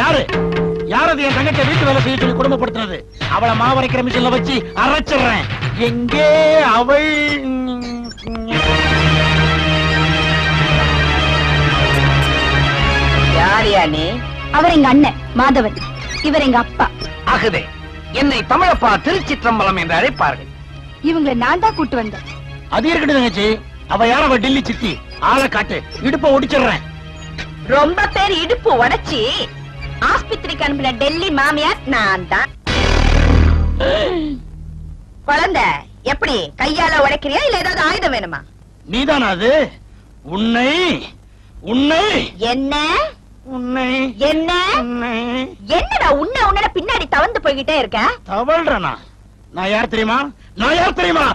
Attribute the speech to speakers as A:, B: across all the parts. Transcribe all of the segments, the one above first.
A: யாரு யாரது என் தங்கத்தை வீட்டு வேலை செய்ய சொல்லி குடும்பப்படுத்துறது? அவளை மாவரைக்கிற மிஷின்ல வச்சு அரைச்சிடுறேன். எங்கே அவள்?
B: யாரியா நீ?
C: அவர் எங்க அண்ணன் மாதவன், இவர் எங்க அப்பா.
B: ஆகுதே, என்னை தமிழப்பா திருச்சிற்றம்பலம் என்று அழைப்பார்கள்.
C: இவங்களை நான் தான் கூட்டு வந்தேன்.
A: அது இருக்கட்டும் தங்கச்சி, அவ யார்? அவ டெல்லி சித்தி. ஆளை காட்டு, இடுப்ப ஒடிச்சிடுறேன்.
D: ரொம்ப பேர் இடுப்பு உடைச்சி ஆஸ்பத்திரிக்கு அனுப்பின டெல்லி மாமியார் நான் தான். குழந்தை எப்படி கையால உடைக்கிறியா இல்ல ஏதாவது ஆயுதம் வேணுமா?
A: நீதானா அது? உன்னை உன்னை
D: என்ன
A: உன்னை
D: என்ன என்னடா உன்ன உன்ன பின்னாடி தவந்து போய்கிட்டே இருக்க?
A: தவழ்றனா? நான் யார் தெரியுமா? நான் யார் தெரியுமா?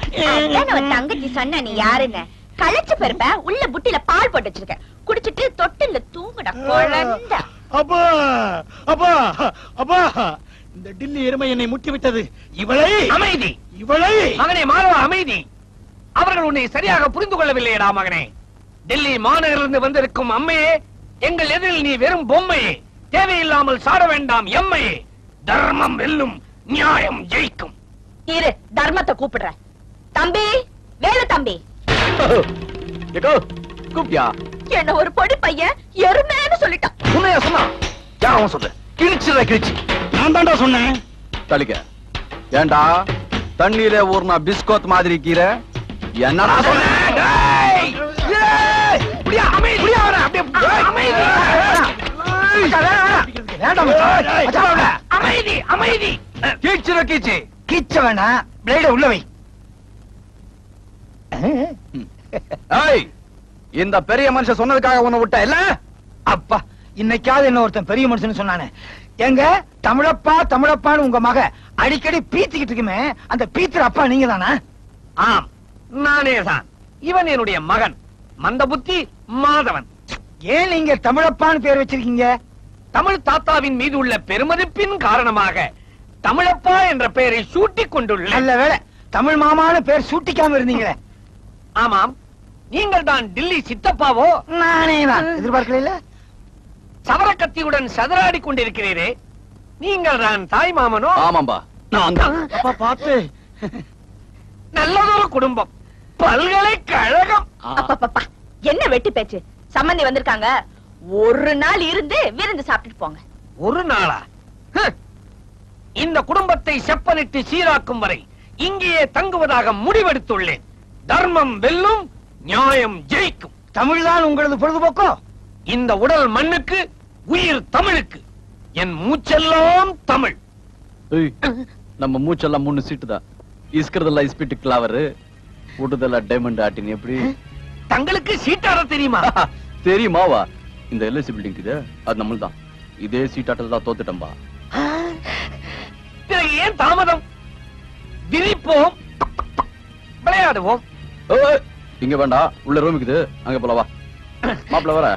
D: தங்கச்சி சொன்ன நீ யாருன்னு களைச்சு பெருப்ப உள்ள புட்டில பால் போட்டு வச்சிருக்க. குடிச்சிட்டு தொட்டில தூங்குடா குழந்தை.
A: அப்பா அப்பா அப்பா, இந்த டில்லி எருமை என்னை முட்டி விட்டது. இவளை
B: அமைதி.
A: இவளை
B: மகனே மாணவ அமைதி. அவர்கள் உன்னை சரியாக புரிந்து கொள்ளவில்லையடா மகனே. டெல்லி மாநகரிலிருந்து வந்திருக்கும் அம்மையே, எங்கள் எதிரில் நீ வெறும் பொம்மையே. தேவையில்லாமல் சாட வேண்டாம் எம்மையே. தர்மம் வெல்லும், நியாயம் ஜெயிக்கும்.
D: இரு, தர்மத்தை கூப்பிடுற. தம்பி, வேலை தம்பி.
B: கூப்பியா?
D: என்ன ஒரு பொடி பையன் எருமைன்னு சொல்லிட்டான்.
B: உன்னையா சொன்னா? யாரும் சொல்லு. கிழிச்சுற கிழிச்சு.
A: நான் தான்டா சொன்னேன்.
E: தலிக்க ஏண்டா தண்ணீரே ஊர்னா பிஸ்கோத் மாதிரி கீரை என்னடா சொன்ன?
B: அமைதி அமைதி.
E: கீச்சுற கீச்சு
B: கிச்ச வேணா, பிளேட உள்ள வை.
E: இந்த பெரிய மனுஷன் சொன்னதுக்காக உன்னை விட்ட இல்ல?
B: அப்பா, இன்னைக்காவது என்ன ஒருத்தன் பெரிய மனுஷன் சொன்னானே. எங்க தமிழப்பா தமிழப்பான்னு உங்க மக அடிக்கடி பீத்திக்கிட்டு இருக்குமே, அந்த பீத்துற அப்பா நீங்க தானா? ஆம், நானே தான். இவன் என்னுடைய மகன் மந்தபுத்தி மாதவன். ஏன் நீங்க தமிழப்பான்னு பேர் வச்சிருக்கீங்க? தமிழ் தாத்தாவின் மீது உள்ள பெருமதிப்பின் காரணமாக தமிழப்பா என்ற பெயரை சூட்டிக் கொண்டுள்ள. நல்ல வேளை தமிழ் மாமான்னு பேர் சூட்டிக்காம இருந்தீங்களே. ஆமாம், நீங்கள் தான் டில்லி சித்தப்பாவோ? நானே தான். எதிர்பார்க்கல. சவரக்கத்தியுடன் சதராடி கொண்டிருக்கிறீரே, நீங்கள் தான் தாய் மாமனோ?
E: ஆமாம்பா, நான் தான்.
A: அப்பா பார்த்து.
B: நல்லதொரு குடும்பம், பல்கலைக்கழகம்.
D: அப்பப்பா, என்ன வெட்டி பேச்சு? சம்பந்தி வந்திருக்காங்க, ஒரு நாள் இருந்து விருந்து சாப்பிட்டுட்டு போங்க.
B: ஒரு நாளா? இந்த குடும்பத்தை செப்பனிட்டு சீராக்கும் வரை இங்கேயே தங்குவதாக முடிவெடுத்துள்ளேன். தர்மம் வெல்லும், நியாயம் ஜெயிக்கும். தமிழ்தான் உங்களது பொழுதுபோக்கோ? இந்த உடல் மண்ணுக்கு, உயிர் தமிழுக்கு. என் மூச்செல்லாம் தமிழ்.
E: நம்ம மூச்செல்லாம் 3 சீட்டு தான். இஸ்கிறதெல்லாம் இஸ்பிட்டு கிளாவர், விடுதெல்லாம் டைமண்ட் ஆட்டின். எப்படி
B: தங்களுக்கு சீட்டாட தெரியுமா?
E: தெரியுமாவா? இந்த எல்ஐசி பில்டிங் இது, அது நம்மள்தான். இதே சீட்டாட்டல் தான் தோத்துட்டம்பா.
B: பிறகு ஏன் தாமதம்? விரிப்போம், விளையாடுவோம்.
E: இங்க வேண்டாம், உள்ள ரூம் இருக்குது, அங்க போலவா. மாப்பிள்ள வர.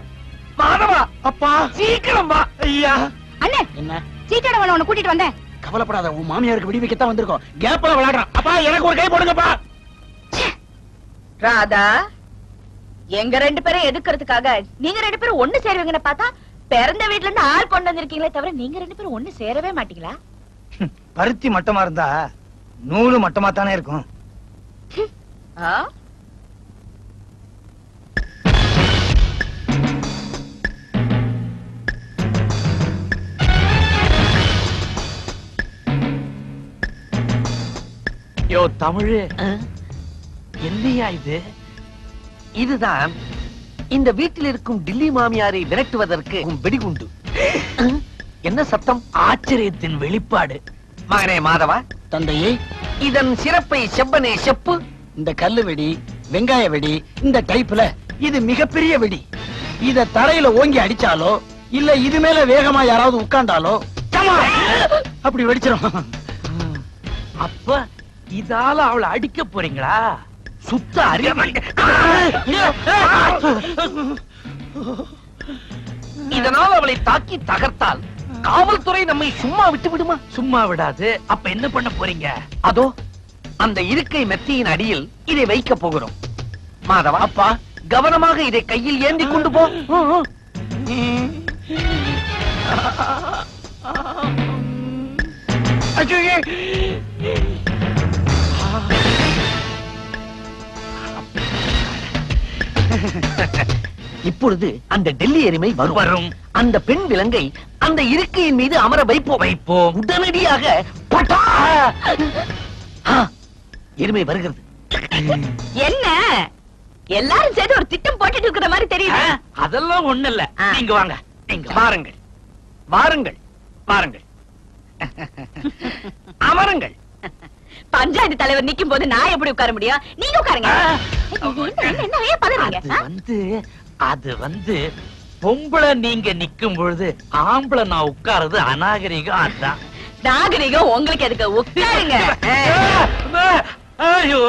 B: மாதவா,
A: அப்பா
B: சீக்கிரம் வா.
A: ஐயா.
C: அண்ணே,
A: என்ன?
C: சீட்டாடவன உன்னை கூட்டிட்டு வந்தேன்.
A: கவலைப்படாத, உன் மாமியாருக்கு விடி வைக்கத்தான் வந்திருக்கோம். கேப்ல விளையாடுறான். அப்பா எனக்கு ஒரு கை போடுங்கப்பா.
D: ராதா, எங்க 2 பேரும் எதுக்குறதுக்காக நீங்க 2 பேரும் ஒண்ணு சேருவீங்கன்னு பார்த்தா, பிறந்த வீட்டுல இருந்து ஆள் கொண்டு வந்திருக்கீங்களே தவிர நீங்க 2 பேரும் ஒண்ணு சேரவே மாட்டீங்களா?
B: பருத்தி மட்டமா இருந்தா நூலு மட்டமா தானே இருக்கும்.
A: யோ தமிழ், என்னையா இது?
B: இதுதான் இந்த வீட்டில் இருக்கும் டில்லி மாமியாரை விரட்டுவதற்கு வெடிகுண்டு. என்ன சத்தம்?
A: ஆச்சரியத்தின் வெளிப்பாடு.
B: மகனே மாதவா,
A: தந்தையே,
B: இதன் சிறப்பை செவ்வனே செப்பு.
A: இந்த கல்லு வெடி, வெங்காய வெடி, இந்த டைப்ல இது மிகப்பெரிய வெடி. இத தரையில ஓங்கி அடிச்சாலோ இல்ல இது மேல வேகமா யாராவது உட்கார்ந்தாலோ அப்படி வெடிச்சிடும்.
B: அப்ப இதால அவளை அடிக்க போறீங்களா? சுத்த அறிவு. இதனால் அவளை தாக்கி தகர்த்தால் காவல்துறை நம்மை சும்மா விட்டு விடுமா? சும்மா விடாது. அப்ப என்ன பண்ண போறீங்க? அதோ அந்த இருக்கை மெத்தியின் அடியில் இதை வைக்க போகிறோம். மாதவா, அப்பா கவனமாக இதை கையில் ஏந்தி கொண்டு போ. இப்பொழுது அந்த டெல்லி எருமை வரும். அந்த பெண் விலங்கை அந்த இருக்கையின் மீது அமர வைப்போம். உடனடியாக பட்டா! எருமை வருகிறது.
D: என்ன எல்லாரும் சேர்ந்து ஒரு திட்டம் போட்டுட்டு இருக்கிற மாதிரி தெரியுது.
B: அதெல்லாம் ஒண்ணு இல்ல. நீங்க வாங்க, நீங்க வாருங்கள், வாருங்கள், வாருங்கள், அமருங்கள்.
D: பஞ்சாயத்து தலைவர் நிக்கும் போது நான் எப்படி உட்கார முடியும்? நீங்க உட்காருங்க. என்ன பதறீங்க?
B: அது வந்து பொம்பளை நீங்க நிக்கும் பொழுது ஆம்பளை நான் உட்கார்றது அநாகரிகம். அதான்
D: நாகரிகம் உங்களுக்கு எதுக்கு? உட்காருங்க.
B: ஐயோ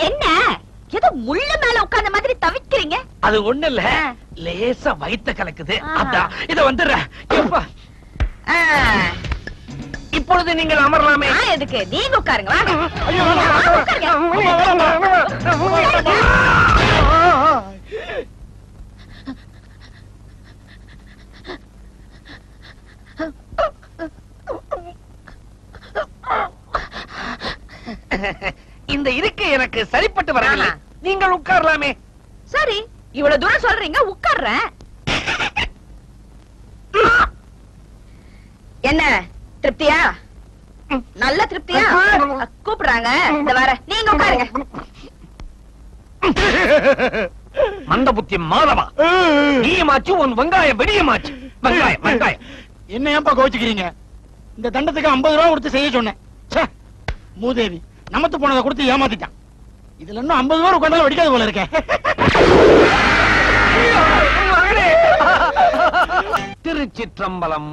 D: என்ன ஏதோ முள்ள மேல உட்கார்ந்த மாதிரி தவிக்கிறீங்க?
B: அது ஒண்ணு இல்ல, லேசா வயித்த கலக்குது. அதான் இத வந்துடுறேன். இப்பொழுது நீங்கள் அமரலாமே.
D: எதுக்கு? நீங்க உட்காருங்க.
B: இந்த இருக்கை எனக்கு சரிப்பட்டு வரவில்லை. நீங்கள் உட்காரலாமே.
D: சரி, இவ்வளவு தூரம் சொல்றீங்க, உட்கார்றேன். என்ன திருப்தியா? நல்ல திருப்தியா? கூப்பிடுறாங்க. இந்த வர, நீங்க உட்காருங்க.
B: மந்த புத்தி மாதவா, நீயமாச்சு உன் வெங்காயம் வெடியமாச்சு. வெங்காயம் வெங்காயம்
A: என்ன ஏன்பா கோச்சுக்கிறீங்க? இந்த தண்டத்துக்கு 50 ரூபா கொடுத்து செய்ய சொன்னேன். மூதேவி நமத்து போனதை கொடுத்து ஏமாத்திட்டான். இதுல இன்னும் 50 ரூபா உட்கார்ந்தாலும் வெடிக்காது போல இருக்கேன்.
B: திருச்சிற்றம்பலம்.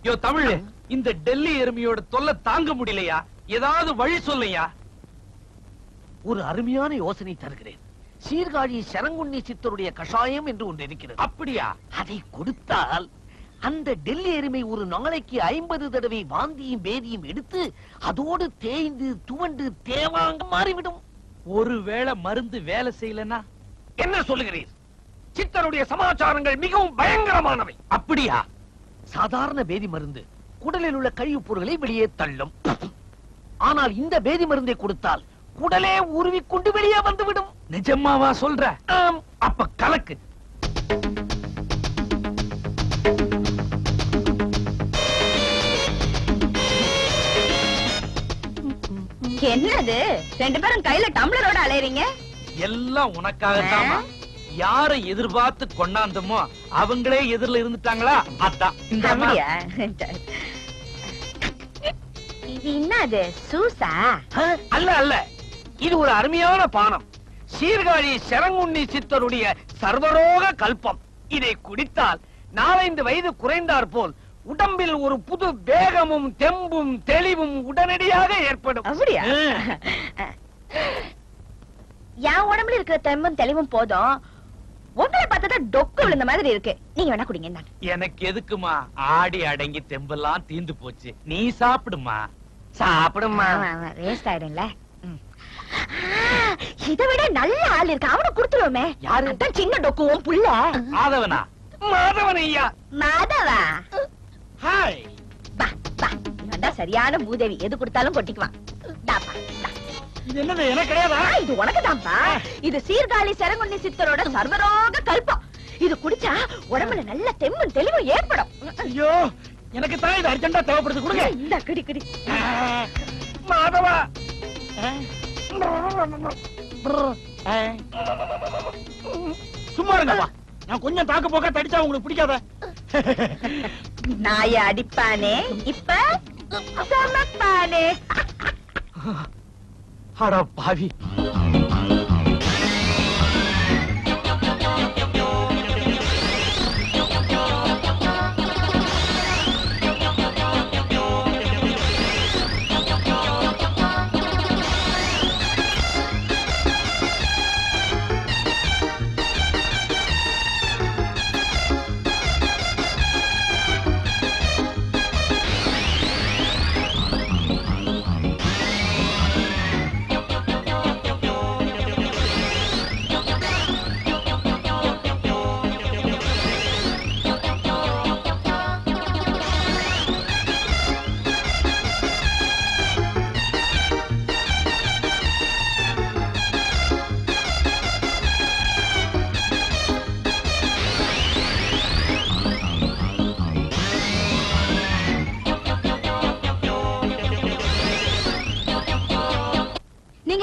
B: யோ தமிழ், இந்த டெல்லி எருமையோட தொல்லை தாங்க முடியலையா? ஏதாவது வழி சொல்லையா? ஒரு அருமையான யோசனை தருகிறேன். சீர்காழி சரங்குண்ணி சித்தருடைய கஷாயம் என்று ஒன்று இருக்கிறது. அப்படியா? அதை கொடுத்தால் அந்த டெல்லி எருமை ஒரு நாளைக்கு 50 தடவை வாந்தியும் பேதியும் எடுத்து அதோடு தேய்ந்து துவண்டு தேவாங்க மாறிவிடும். ஒருவேளை மருந்து வேலை செய்யலனா என்ன சொல்லுகிறீர்? சித்தருடைய சமாச்சாரங்கள் மிகவும் பயங்கரமானவை. அப்படியா? சாதாரண பேதி மருந்து குடலில் உள்ள கழிவுப் பொருட்களை வெளியே தள்ளும். ஆனால் இந்த பேதி மருந்தை கொடுத்தால் குடலே உருவிக்கொண்டு வெளியே வந்துவிடும். நிஜமாவா சொல்ற? அப்ப கலக்கு.
D: என்னது ரெண்டு பேரும் கையில டம்ளரோட அலையறீங்க?
B: எல்லாம் உனக்காகத்தாமா. யாரை எதிர்பார்த்து கொண்டாந்தமோ அவங்களே எதிரில இருந்துட்டாங்களா? அதான் இந்த
D: அப்படியா? இது என்னது? சூசா?
B: அல்ல அல்ல, இது ஒரு அருமையான பானம். சீர்காழி சரங்குண்ணி சித்தருடைய சர்வரோக கல்பம். இதை குடித்தால் 4-5 வயது குறைந்தார் போல் உடம்பில் ஒரு புது வேகமும் தெம்பும் தெளிவும் உடனடியாக ஏற்படும்.
D: அப்படியா? என் உடம்புல இருக்கிற தெம்பும் தெளிவும் போதும். உங்களை பார்த்தா டொக்கு விழுந்த மாதிரி இருக்கு. நீங்க வேணா குடிங்க.
B: எனக்கு எதுக்குமா? ஆடி அடங்கி தெம்பெல்லாம் தீந்து போச்சு. நீ சாப்பிடுமா. சாப்பிடுமா.
D: வேஸ்ட் ஆயிடும்ல. இதை விட நல்ல ஆள் இருக்கு, அவனை கொடுத்துருவோமே. யாரு? அதான் சின்ன டொக்குவும் புள்ள.
B: மாதவனா? மாதவன் ஐயா.
D: மாதவா?
A: ஹாய்.
D: பா பா, இவன்தான் சரியான மூதேவி. எது கொடுத்தாலும் கொட்டிக்குவான். டாப்பா.
A: இது என்னது? எனக்கு கிடையாதா?
D: இது உனக்குதான்ப்பா. இது சீர்காழி சரங்குண்ணி சித்தரோட சர்வரோக கல்பம். இது குடிச்சா உடம்புல நல்ல தெம்பும் தெளிவும் ஏற்படும்.
A: ஐயோ, எனக்கு தான் இது அர்ஜென்ட்டா தேவைப்படுது. கொடுங்க.
D: இந்த குடி குடி.
B: மாதவா,
A: சும்மா இருங்கப்பா. நான் கொஞ்சம் தாக்கு போக்க தடிச்சா உங்களுக்கு பிடிக்காத.
D: நாய அடிப்பானே, இப்ப சமப்பானே.
B: அட பாவி.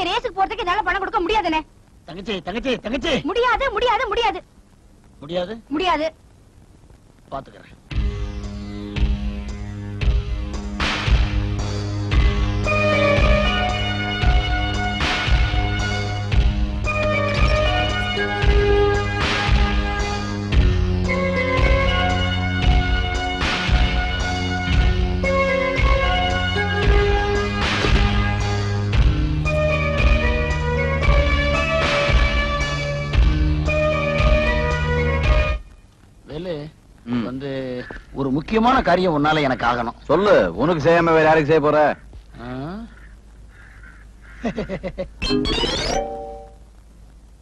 C: நீங்க ரேஸுக்கு போறதுக்கு என்னால பணம் கொடுக்க முடியாதுனே.
A: தங்கச்சி தங்கச்சி தங்கச்சி.
C: முடியாது முடியாது முடியாது
A: முடியாது
C: முடியாது.
A: பாத்துக்கிறேன். வந்து ஒரு முக்கியமான காரியம் உன்னால எனக்கு ஆகணும்.
E: சொல்லு. உனக்கு செய்யாம வேற யாருக்கு செய்ய போற?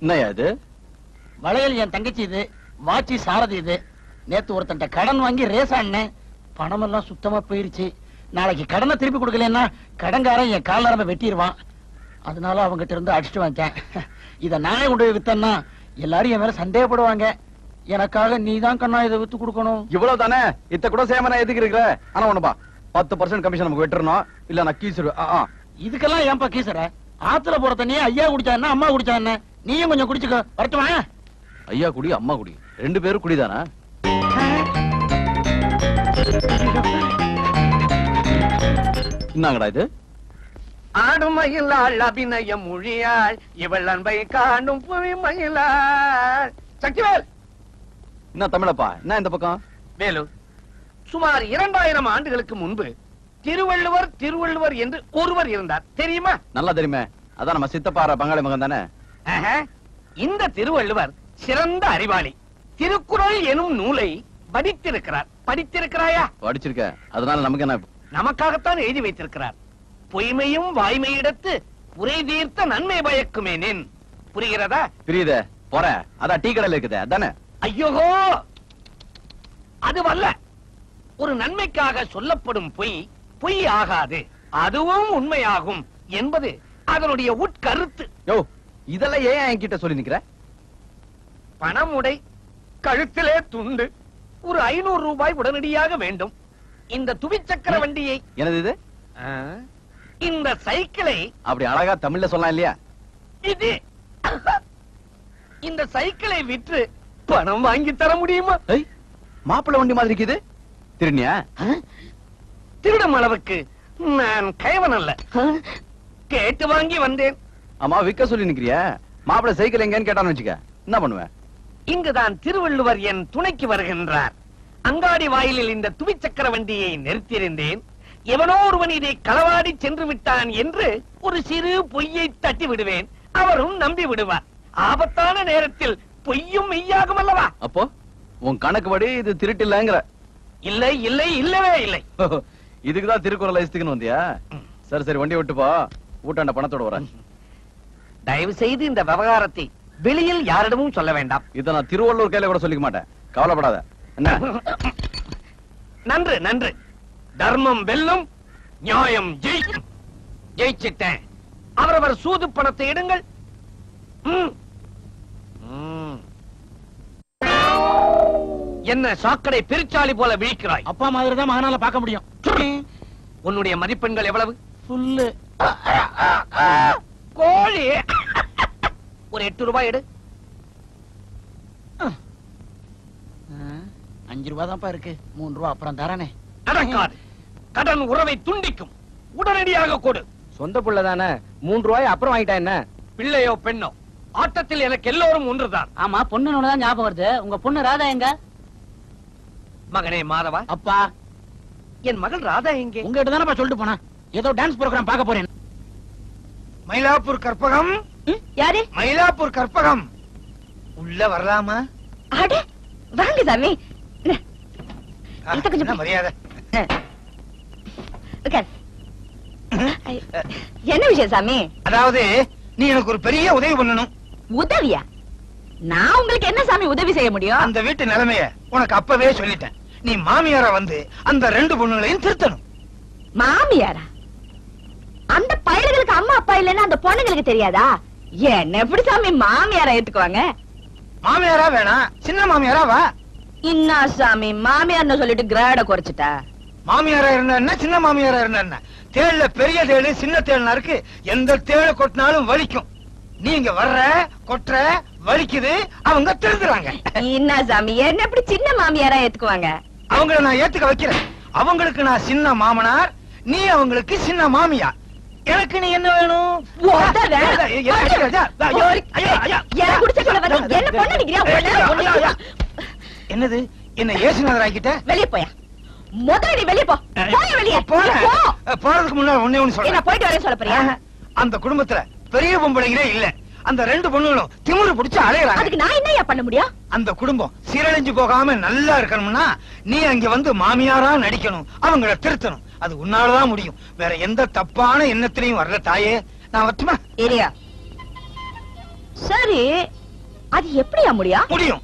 E: என்னையா இது?
A: வளையல் என் தங்கச்சி இது, வாட்சி சாரதி இது. நேத்து ஒருத்தன்ட்ட கடன் வாங்கி ரேஸ் ஆனேன், பணம் எல்லாம் சுத்தமா போயிருச்சு. நாளைக்கு கடனை திருப்பி கொடுக்கலன்னா கடன்காரன் என் கால் நரம்ப வெட்டிடுவான். அதனால அவங்ககிட்ட இருந்து அடிச்சுட்டு வந்தேன். இத நானே கொண்டு போய் வித்தேன்னா எல்லாரும் என் மேல சந்தேகப்படுவாங்க. எனக்காக நீதான் கண்ணா இதை வித்து கொடுக்கணும்.
E: இவ்வளவு தானே? இத்த கூட சேம நான் எதுக்கு இருக்கிற? ஆனா ஒண்ணுப்பா, 10% கமிஷன் நமக்கு வெட்டணும், இல்ல நான் கீசிடுவேன்.
A: இதுக்கெல்லாம் ஏன்பா கீசற? ஆத்துல போற தண்ணியே ஐயா குடிச்சா என்ன, அம்மா குடிச்சா என்ன? நீயும் கொஞ்சம் குடிச்சுக்கோ. வரட்டுமா?
E: ஐயா குடி, அம்மா குடி, 2 பேரும் குடிதானா? என்னங்கடா இது?
B: ஆடுமயிலாள் அபிநய மொழியாள், இவள் அன்பை காணும் புவி மயிலாள். சக்திவேல்.
E: என்ன தமிழப்பா? என்ன இந்த பக்கம்?
B: வேலு, சுமார் 2000 ஆண்டுகளுக்கு முன்பு திருவள்ளுவர் திருவள்ளுவர் என்று ஒருவர் இருந்தார், தெரியுமா?
E: நல்லா தெரியுமே. அதான் நம்ம சித்தப்பாற பங்காளி மகன் தானே?
B: இந்த திருவள்ளுவர் சிறந்த அறிவாளி. திருக்குறள் எனும் நூலை படித்திருக்கிறார். படித்திருக்கிறாயா?
E: படிச்சிருக்க. அதனால நமக்கு என்ன?
B: நமக்காகத்தான் எழுதி வைத்திருக்கிறார். பொய்மையும் வாய்மையிடத்து உரை தீர்த்த நன்மை பயக்குமேனேன். புரிகிறதா?
E: புரியுதே. போற அதான் டீ கடையில இருக்குது அதானே?
B: ஐயோகோ, அதுவல்ல. ஒரு நன்மைக்காக சொல்லப்படும் பொய் பொய் ஆகாது, அதுவும் உண்மையாகும் என்பது அதனுடைய உட்கருத்து.
E: யோ, இதெல்லாம் ஏன் என்கிட்ட சொல்லி நிக்கிற?
B: பணமுடை, கழுத்திலே துண்டு, ஒரு 500 ரூபாய் உடனடியாக வேண்டும். இந்த துவிச்சக்கர வண்டியை,
E: என்னது இது?
B: இந்த சைக்கிளை
E: அப்படி அழகா தமிழ்ல சொல்லலாம் இல்லையா?
B: இது இந்த சைக்கிளை விற்று பணம் வாங்கி தர முடியுமா?
E: மாப்பிள்ளை வண்டி மாதிரி இருக்குது. திருநியா?
B: திருடும் அளவுக்கு நான் கைவன் அல்ல, கேட்டு வாங்கி வந்தேன்.
E: ஆமா, விக்க சொல்லி நிக்கிறியா? மாப்பிள்ளை சைக்கிள் எங்கன்னு கேட்டான்னு வச்சுக்க, என்ன பண்ணுவேன்?
B: இங்குதான் திருவள்ளுவர் என் துணைக்கு வருகின்றார். அங்காடி வாயிலில் இந்த துவிச்சக்கர வண்டியை நிறுத்தியிருந்தேன். எவனோ ஒருவன் இதை களவாடி சென்று விட்டான் என்று ஒரு சிறு பொய்யை தட்டி விடுவேன். அவரும் நம்பி விடுவார். ஆபத்தான நேரத்தில் பொய்யும் மெய்யாகும் அல்லவா?
E: அப்போ உன் கணக்கு படி இது திருட்டு இல்லங்கிற?
B: இல்லை இல்லை, இல்லவே இல்லை.
E: இதுக்குதான் திருக்குறள் ஐஸ்துக்குன்னு வந்தியா? சரி சரி, வண்டி விட்டு போ, ஊட்டாண்ட பணத்தோட வரேன்.
B: தயவு செய்து இந்த விவகாரத்தை வெளியில் யாரிடமும் சொல்ல வேண்டாம்.
E: இதை நான் திருவள்ளூர் கையில கூட சொல்லிக்க மாட்டேன், கவலைப்படாத. என்ன?
B: நன்று நன்று. தர்மம் வெல்லும், நியாயம் ஜெயிக்கும். ஜெயிச்சிட்டேன். அவரவர் சூது பணத்தை எடுங்கள். என்ன சாக்கடை பெருச்சாலி போல விழிக்கிறாய்?
A: அப்பா மாதிரி தான் மகனால பார்க்க முடியும்.
B: உன்னுடைய மதிப்பெண்கள் எவ்வளவு?
A: ஃபுல்லு.
B: கோழி. ஒரு 8 ரூபாய் எடு.
A: 5 ரூபா தான்ப்பா இருக்கு, 3 ரூபா அப்புறம் தரானே.
B: நடக்காது. கடன் உறவை துண்டிக்கும். உடனடியாக கொடு.
F: சொந்த புள்ள தானே, 3 ரூபாய் அப்புறம் வாங்கிட்டா என்ன?
B: பிள்ளையோ பெண்ணோ, ஆட்டத்தில் எனக்கு எல்லோரும் ஒன்றுதான்.
A: ஆமா, பொண்ணுன்னு தான் ஞாபகம் வருது. உங்க பொண்ணு ராதா எங்க?
B: மகனே மாதவா.
A: அப்பா,
B: என் மகள் ராதா எங்கே?
A: உங்ககிட்ட தானப்பா சொல்லிட்டு போனா, ஏதோ டான்ஸ் ப்ரோகிராம் பார்க்க போறேன்.
B: மயிலாப்பூர் கற்பகம்.
C: யாரு?
B: மயிலாப்பூர் கற்பகம். உள்ள வரலாமா?
C: அட வாங்க சாமி. கொஞ்சம்
B: மரியாதை.
C: என்ன விஷயம் சாமி?
B: அதாவது நீ எனக்கு ஒரு பெரிய உதவி பண்ணணும்.
C: உதவியா? நான் உங்களுக்கு என்ன சாமி உதவி செய்ய முடியும்?
B: அந்த வீட்டு நிலைமைய உனக்கு அப்பவே சொல்லிட்டேன். நீ மாமியாரா வந்து அந்த 2 பொண்ணுங்களையும் திருத்தணும்.
C: மாமியாரா? அந்த பயல்களுக்கு அம்மா அப்பா இல்லைன்னா அந்த பொண்ணுங்களுக்கு தெரியாதா? என்ன எப்படி சாமி மாமியாரா ஏத்துக்குவாங்க?
B: மாமியாரா வேணா, சின்ன மாமியாரா வா.
C: இன்னா சாமி மாமியார்னு சொல்லிட்டு கிராட குறைச்சிட்டா?
B: மாமியாரா இருந்தா என்ன, சின்ன மாமியாரா இருந்தா என்ன, தேள்ல பெரிய தேளு சின்ன தேள்னா இருக்கு. எந்த தேளை கொட்டினாலும் வலிக்கும். நீங்க வர்ற கொட்டுற வலிக்குது, அவங்க திருந்துறாங்க.
C: என்ன சாமி என்ன இப்படி சின்ன மாமியாரா ஏத்துக்குவாங்க?
B: அவங்கள நான் ஏத்துக்க வைக்கிறேன். அவங்களுக்கு நான் சின்ன மாமனார், நீ அவங்களுக்கு சின்ன மாமியார். எனக்கு நீ என்ன வேணும்? என்னது என்ன ஏசுநாதர் ஆகிட்ட?
C: வெளியே போயா, முதல்ல நீ வெளியே போ. வெளியே
B: போறதுக்கு முன்னாடி ஒண்ணே ஒண்ணு சொல்றேன்.
C: போயிட்டு வரேன் சொல்ல போறியா?
B: அந்த குடும்பத்துல பெரிய பொம்பளைங்களே இல்ல. அந்த ரெண்டு பொண்ணுகளும் திமிரு பிடிச்சு அலையறாங்க.
C: அதுக்கு நான் என்னையா பண்ண முடியும்?
B: அந்த குடும்பம் சீரழிஞ்சு போகாம நல்லா இருக்கணும்னா நீ அங்க வந்து மாமியாரா நடிக்கணும், அவங்கள திருத்தணும். அது உன்னாலதான் முடியும். வேற எந்த தப்பான எண்ணத்திலையும் வரல தாயே. நான் வரட்டுமா?
C: ஏரியா சரி, அது எப்படியா
B: முடியும்.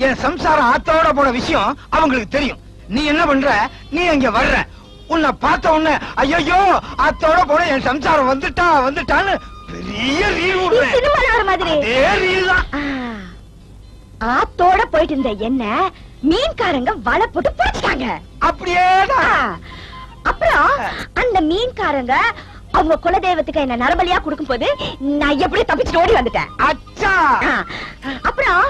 B: என் சம்சாரம் ஆத்தோட போன விஷயம் அவங்களுக்கு தெரியும். நீ என்ன பண்ற, நீ அங்க வர்ற, உன்னை பார்த்த உடனே ஐயோ ஆத்தோட போன என் சம்சாரம் வந்துட்டான்னு பெரிய ரீல் விடுறேன்.
C: மாதிரி
B: ரீல் தான்.
C: ஆத்தோட போயிட்டு இருந்த என்ன மீன்காரங்க வலை போட்டு பிடிச்சிட்டாங்க.
B: அப்படியேதான்.
C: அப்புறம் அந்த மீன்காரங்க அவங்க குலதெய்வத்துக்கு என்ன நரபலியா கொடுக்கும் போது நான் எப்படி தப்பிச்சுட்டு ஓடி வந்துட்டேன்.
B: அச்சா.
C: அப்புறம்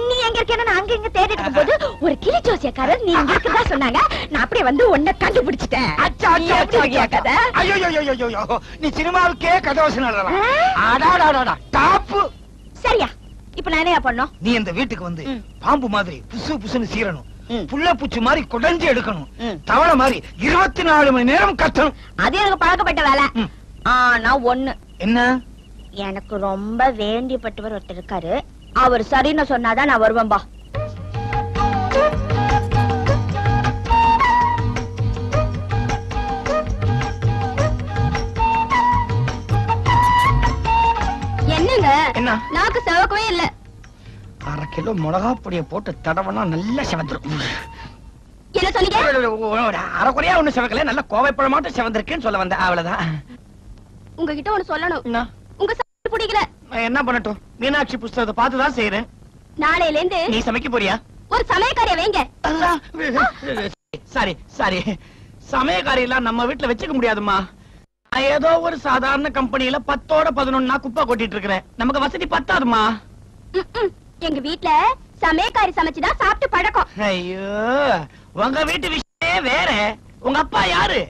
C: நீ எங்க இருக்கேன்னு நான் அங்க இங்க தேடிட்டு இருக்கும் போது ஒரு கிளி ஜோசியக்காரர் நீ இங்க இருக்கதா சொன்னாங்க. நான் அப்படியே வந்து உன்னை கண்டுபிடிச்சிட்டேன்.
B: நீ சினிமாவுக்கே கதை வசனம் எழுதலாம். டாப்பு.
C: சரியா, இப்ப நான் என்ன பண்ணணும்?
B: நீ இந்த வீட்டுக்கு வந்து பாம்பு மாதிரி புசு புசுன்னு சீரணும், புள்ள பூச்சி மாதிரி குடஞ்சு எடுக்கணும், தவளை மாதிரி 24 மணி நேரம் கத்தணும்.
C: அது எனக்கு பழக்கப்பட்ட வேலை. நான் ஒண்ணு
B: என்ன,
C: எனக்கு ரொம்ப வேண்டியப்பட்டவர் ஒருத்தர் இருக்காரு. அவர் சரின்னு சொன்னாதான் நான் வருவேன்பா. என்னங்க
B: என்ன
C: நாக்கு செவக்கவே இல்ல.
B: 1/2 கிலோ மிளகா பொடியை போட்டு தடவனா நல்லா செவந்துரும்.
C: என்ன சொன்னீங்க?
B: 1/2 குறையா ஒண்ணு செவக்கல, நல்ல கோவைப்பழமாட்டம் செவந்திருக்குன்னு சொல்ல வந்தேன், அவ்வளவுதான்.
C: உங்ககிட்ட ஒண்ணு சொல்லணும். உங்க சாப்பாடு பிடிக்கல.
B: நான் என்ன பண்ணட்டும், மீனாட்சி புஸ்தகத்தை பார்த்துதான் செய்யறேன்.
C: நாளையில இருந்து
B: நீ சமைக்க போறியா?
C: ஒரு சமயக்காரிய வைங்க.
B: சாரி சமயக்காரி எல்லாம் நம்ம வீட்டுல வச்சுக்க முடியாதுமா. நான் ஏதோ ஒரு சாதாரண கம்பெனியில 10ஓட 11 குப்பை கொட்டிட்டு இருக்கிறேன். நமக்கு வசதி பத்தாதுமா.
C: எங்க வீட்டுல சமயக்காரி சமைச்சுதான் சாப்பிட்டு பழக்கம்.
B: ஐயோ, உங்க வீட்டு விஷயமே வேற. உங்க அப்பா யாரு?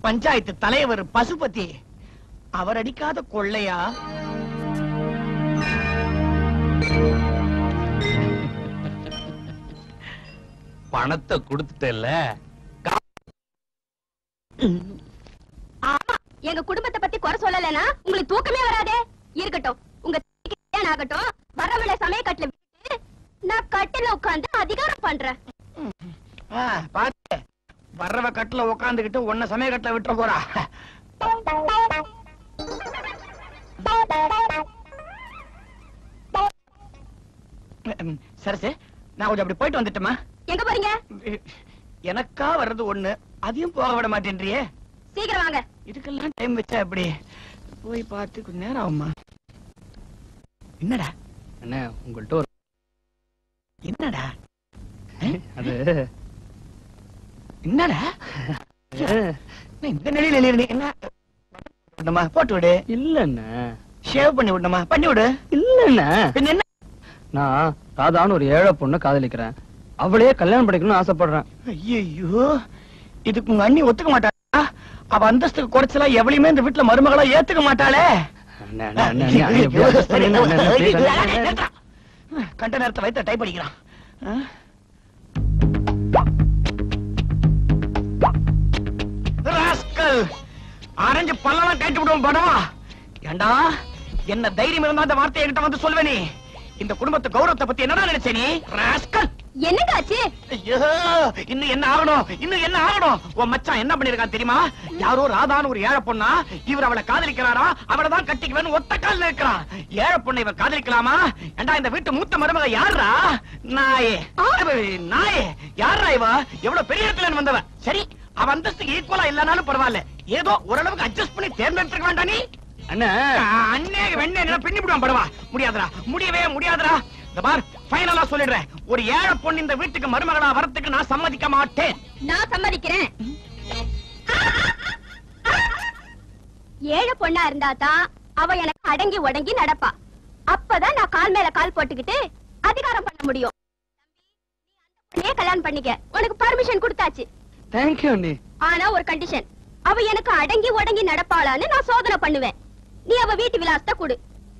B: பஞ்சாயத்து தலைவர் பசுபதி. அவர் அடிக்காத கொள்ளையா?
F: பணத்தை கொடுத்துட்டல.
C: எங்க குடும்பத்தை பத்தி குறை சொல்லலனா உங்களுக்கு தூக்கமே வராதே. இருக்கட்டும், உங்க ஆகட்டும், வரவள சமயக்கட்டுல விட்டு நான் கட்டில உட்கார்ந்து அதிகாரம் பண்றேன்.
B: பாத்து வர்றவ கட்டுல உட்காந்துக்கிட்டு உன்ன சமயக்கட்டுல விட்டுற போறா. சரசு, நான் கொஞ்சம் அப்படி போயிட்டு வந்துட்டேமா.
C: எங்க போறீங்க?
B: எனக்கா வர்றது ஒண்ணு, அதையும் போக விட மாட்டேன்றியே.
C: சீக்கிரம் வாங்க.
B: இதுக்கெல்லாம் டைம் வச்சா எப்படி? போய் பார்த்து கொஞ்ச நேரம் ஆகுமா? என்னடா
E: அண்ணே, உங்கள்ட்ட ஒரு
B: என்னடா
E: அது
B: என்னடா இந்த நிலையில எழுதி என்ன போட்டு விடு.
E: இல்லண்ணே,
B: ஷேவ் பண்ணி விடணுமா? பண்ணி விடு.
E: இல்லண்ணே,
B: பின்ன என்ன?
E: நான் ராதான்னு ஒரு ஏழை பொண்ணு காதலிக்கிறேன். அவளையே கல்யாணம் பண்ணிக்கணும்னு ஆசைப்படுறேன்.
B: ஐயோ, இதுக்கு உங்க அண்ணி ஒத்துக்க மாட்டாளா? அவ அந்தஸ்துக்கு குறைச்சலா எவளையுமே இந்த வீட்டுல மருமகளா ஏத்துக்க மாட்டாளே. கண்ட நேரத்தை வைத்த டைப் அடிக்கிறான். ஆரஞ்சு பல்லாம் கேட்டு விடுவோம் படவா. ஏண்டா, என்ன தைரியம் இருந்தா அந்த வார்த்தையை கிட்ட வந்து சொல்லுவேனே. இந்த குடும்பத்து கௌரவத்தை பத்தி என்னடா நினைச்சே நீ? ராஸ்கல்.
C: என்னடாச்சு?
B: ஐயோ, இன்னும் என்ன ஆகணும், இன்னும் என்ன ஆகணும்? உன் மச்சான் என்ன பண்ணிருக்கான் தெரியுமா? யாரோ ராதான்னு ஒரு ஏழை பொண்ணா, இவர் அவளை காதலிக்கிறாரா, அவளை தான் கட்டிக்குவேன்னு ஒத்த கால்ல இருக்கிறான். ஏழை பொண்ணை இவர் காதலிக்கலாமா? ஏண்டா, இந்த வீட்டு மூத்த மருமக யாரா? நாயே நாயே, யாரா இவ? எவ்வளவு பெரிய இடத்துல வந்தவ. சரி, அவ அந்தஸ்துக்கு ஈக்குவலா இல்லனாலும் பரவாயில்ல, ஏதோ ஓரளவுக்கு அட்ஜஸ்ட் பண்ணி தேர்ந்தெடுத்துக்க வேண்டாம் நீ?
E: அண்ணே,
B: அண்ணே வெண்ணே பின்னி விடுவான் படவா. முடியாதுடா, முடியவே முடியாதுடா. இந்த பார் ஃபைனலா சொல்லிடுறேன், ஒரு ஏழை பொண்ணு இந்த வீட்டுக்கு மருமகளா வரதுக்கு நான் சம்மதிக்க மாட்டேன்.
C: நான் சம்மதிக்கிறேன். ஏழை பொண்ணா இருந்தா தான் அவ எனக்கு அடங்கி உடங்கி நடப்பா. அப்பதான் நான் கால் மேல கால் போட்டுக்கிட்டு அதிகாரம் பண்ண முடியும். நீ கல்யாணம் பண்ணிக்க, உனக்கு பர்மிஷன் கொடுத்தாச்சு.
A: தேங்க்யூ அண்ணி.
C: ஆனா ஒரு கண்டிஷன், அவ எனக்கு அடங்கி உடங்கி நடப்பாளான்னு நான் சோதனை பண்ணுவேன். நீ அவ வீட்டு விலாசத்தை கொடு.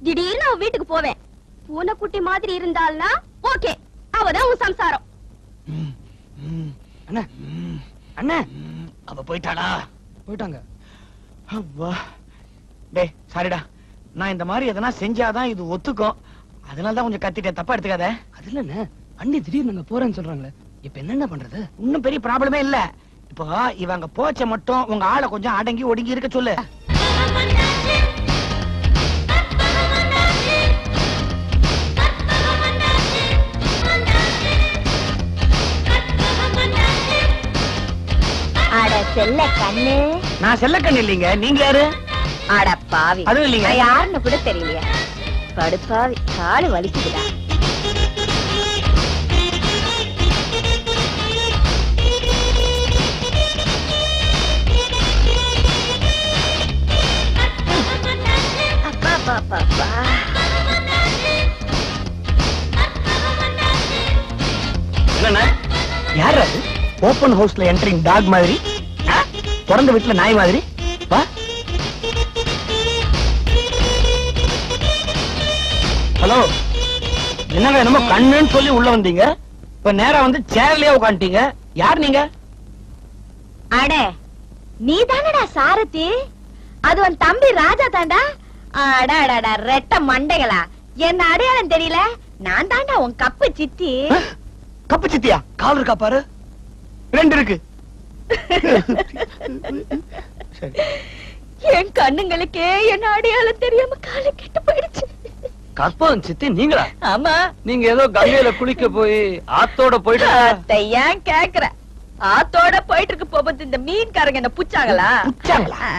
C: திடீர்னு அவ வீட்டுக்கு போவேன், பூனைக்குட்டி மாதிரி இருந்தால்னா ஓகே, அவதான் உன் சம்சாரம்.
A: அண்ணா அண்ணா, அவ போயிட்டாளா? போயிட்டாங்க.
B: அப்பா டேய் சாரிடா, நான் இந்த மாதிரி எதனா செஞ்சாதான் இது ஒத்துக்கும், அதனாலதான் கொஞ்சம் கத்திட்டேன், தப்பா எடுத்துக்காத.
A: அதுல என்ன அண்ணி திடீர்னு அங்க போறேன்னு சொல்றாங்களே, இப்ப என்னென்ன பண்றது?
B: இன்னும் பெரிய ப்ராப்ளமே இல்ல. இப்போ இவங்க போச்ச மட்டும் உங்க ஆளை கொஞ்சம் அடங்கி ஒடுங்கி இருக்க சொல்லு.
D: அட செல்ல கண்ணு.
B: நான் செல்லக்கண்ணு இல்லீங்க, நீங்க யாரு?
D: அட பாவி,
B: அதுவும் இல்லீங்க.
D: நான் யாருன்னு கூட தெரியலையா? கடுப்பாவி, காலு வலிக்குதுடா. அப்பா
B: என்னண்ணா யார் அது? ஓபன் ஹவுஸ்ல என்ட்ரிங் டாக் மாதிரி, பிறந்த வீட்டுல நாய் மாதிரி. வா. ஹலோ, என்னங்க என்னமோ கண்ணுன்னு சொல்லி உள்ள வந்தீங்க, இப்ப நேரா வந்து சேர்லயே உட்காந்துட்டீங்க. யார் நீங்க?
D: அட நீ தானடா சாரதி, அது உன் தம்பி ராஜா தாண்டா. அடாடா ரெட்ட மண்டைகளா, என்ன அடையாளம் தெரியல? நான் தாண்டா உன் கப்பு சித்தி.
B: கப்பு சித்தியா? கால் இருக்கா பாரு, 2 இருக்கு.
D: என் கண்ணுங்களுக்கே என்ன அடையாளம் தெரியாம கால கெட்டு போயிடுச்சு.
E: கற்பகம் சித்தி நீங்களா?
D: ஆமா.
E: நீங்க ஏதோ கங்கையில குளிக்க போய் ஆத்தோட போயிட்டு
D: அத்தை ஏன் கேக்குற? ஆத்தோட போயிட்டு இருக்கு போகும்போது இந்த மீன்காரங்க என்ன புச்சாங்களா?
B: புச்சாங்களா?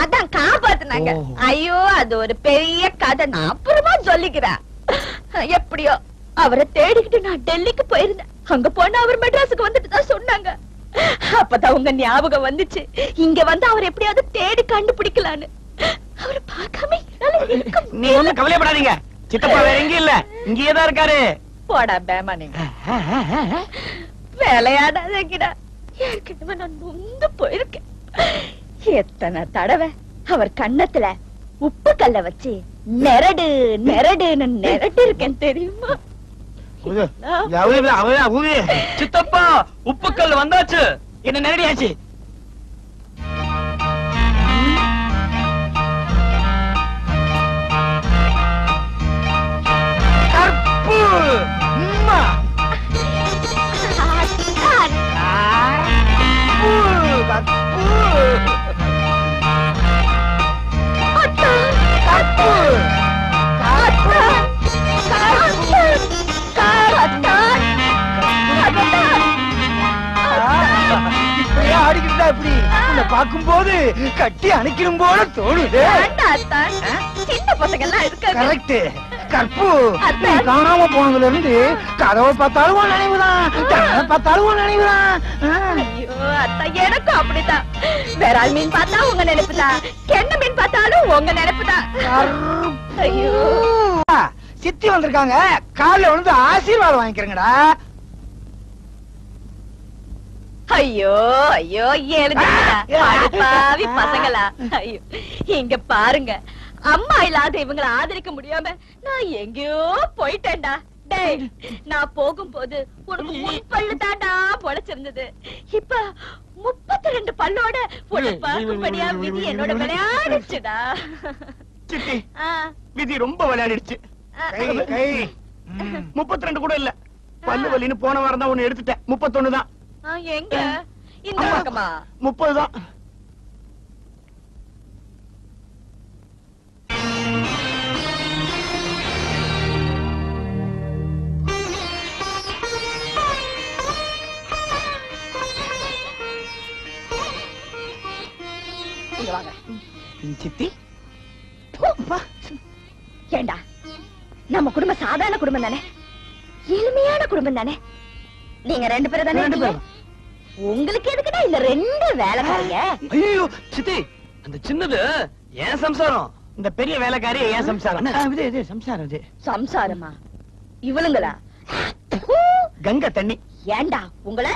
D: அதான் காப்பாத்துனாங்க. ஐயோ அது ஒரு பெரிய கதை, நான் அப்புறமா சொல்லிக்கிறேன். எப்படியோ அவரை தேடிக்கிட்டு நான் டெல்லிக்கு போயிருந்தேன். அங்க போனா அவர் மெட்ராஸுக்கு வந்துட்டு தான் சொன்னாங்க. அப்பதான் உங்க ஞாபகம் வந்துச்சு, இங்க வந்து அவர் எப்படியாவது தேடி கண்டுபிடிக்கலான்னு. அவரை பார்க்காம
B: நீ ஒண்ணும் கவலைப்படாதீங்க, சித்தப்பா வேற எங்கேயும் இல்ல, இங்கேயேதான் இருக்காரு.
D: போடா பேமா, நீங்க வேலையாடாதீங்கடா. ஏற்கனவே நான் நொந்து போயிருக்கேன். எத்தனை தடவை அவர் கண்ணத்துல உப்பு கல்ல வச்சு நெரடு நெரடுன்னு நெரட்டி இருக்கேன் தெரியுமா?
E: சித்தப்பா உப்புக்கல் வந்தாச்சு.
B: என்ன நேரடியாச்சு? கற்பு அம்மா. இப்படியே ஆடிக்கிட்டா இப்படி உன்னை பார்க்கும் போது கட்டி அணைக்கணும் போல தோணுது.
D: சின்ன பசங்க எல்லாம் இருக்காங்க.
B: கரெக்ட். கற்பு, நீ காணாம போனதுல இருந்து கதவை பார்த்தாலும் நினைவுதான், கதவை பார்த்தாலும் நினைவுதான்.
D: ஐயோ அத்தா, எனக்கும் அப்படிதான். வேறால் மீன் பார்த்தா உங்க நினைப்புதான், கெண்ண மீன் பார்த்தாலும் உங்க நினைப்புதான். ஐயோ
B: சித்தி வந்திருக்காங்க, காலைல விழுந்து ஆசீர்வாதம் வாங்கிக்கிறேங்கடா.
D: ஐயோ ஐயோ எழுதி பசங்களா. ஐயோ இங்க பாருங்க, அம்மா இல்லாத இவங்களை ஆதரிக்க முடியாம நான் எங்கேயோ போயிட்டேன்டா. டேய், நான் போகும்போது உனக்கு 3 பல்லு தாண்டா பொழைச்சிருந்தது. இப்ப 32 பல்லோட உன்னை பார்க்கும்படியா விதி என்னோட விளையாடுச்சுடா.
B: சித்தி, விதி ரொம்ப விளையாடிடுச்சு. 32 கூட இல்ல, பல்லு வலின்னு போன வாரம் தான் ஒண்ணு எடுத்துட்டேன். 31 தான்.
D: எங்க இந்த பக்கமா?
B: 30 தான்.
D: வாங்க
B: சித்தி.
D: ஏண்டா நம்ம குடும்பம் சாதாரண குடும்பம் தானே, எளிமையான குடும்பம் தானே. நீங்க 2 பேரும் தானே இருக்கீங்க? உங்களுக்கு எதுக்குடா இந்த 2 வேலைக்காரங்க?
E: ஐயோ சித்தி, அந்த சின்னது ஏன் சம்சாரம்,
B: இந்த பெரிய வேலைக்காரி ஏன் சம்சாரம்? இது சம்சாரம். இது
D: சம்சாரமா? இவளுங்களா?
B: கங்கை தண்ணி.
D: ஏண்டா உங்களை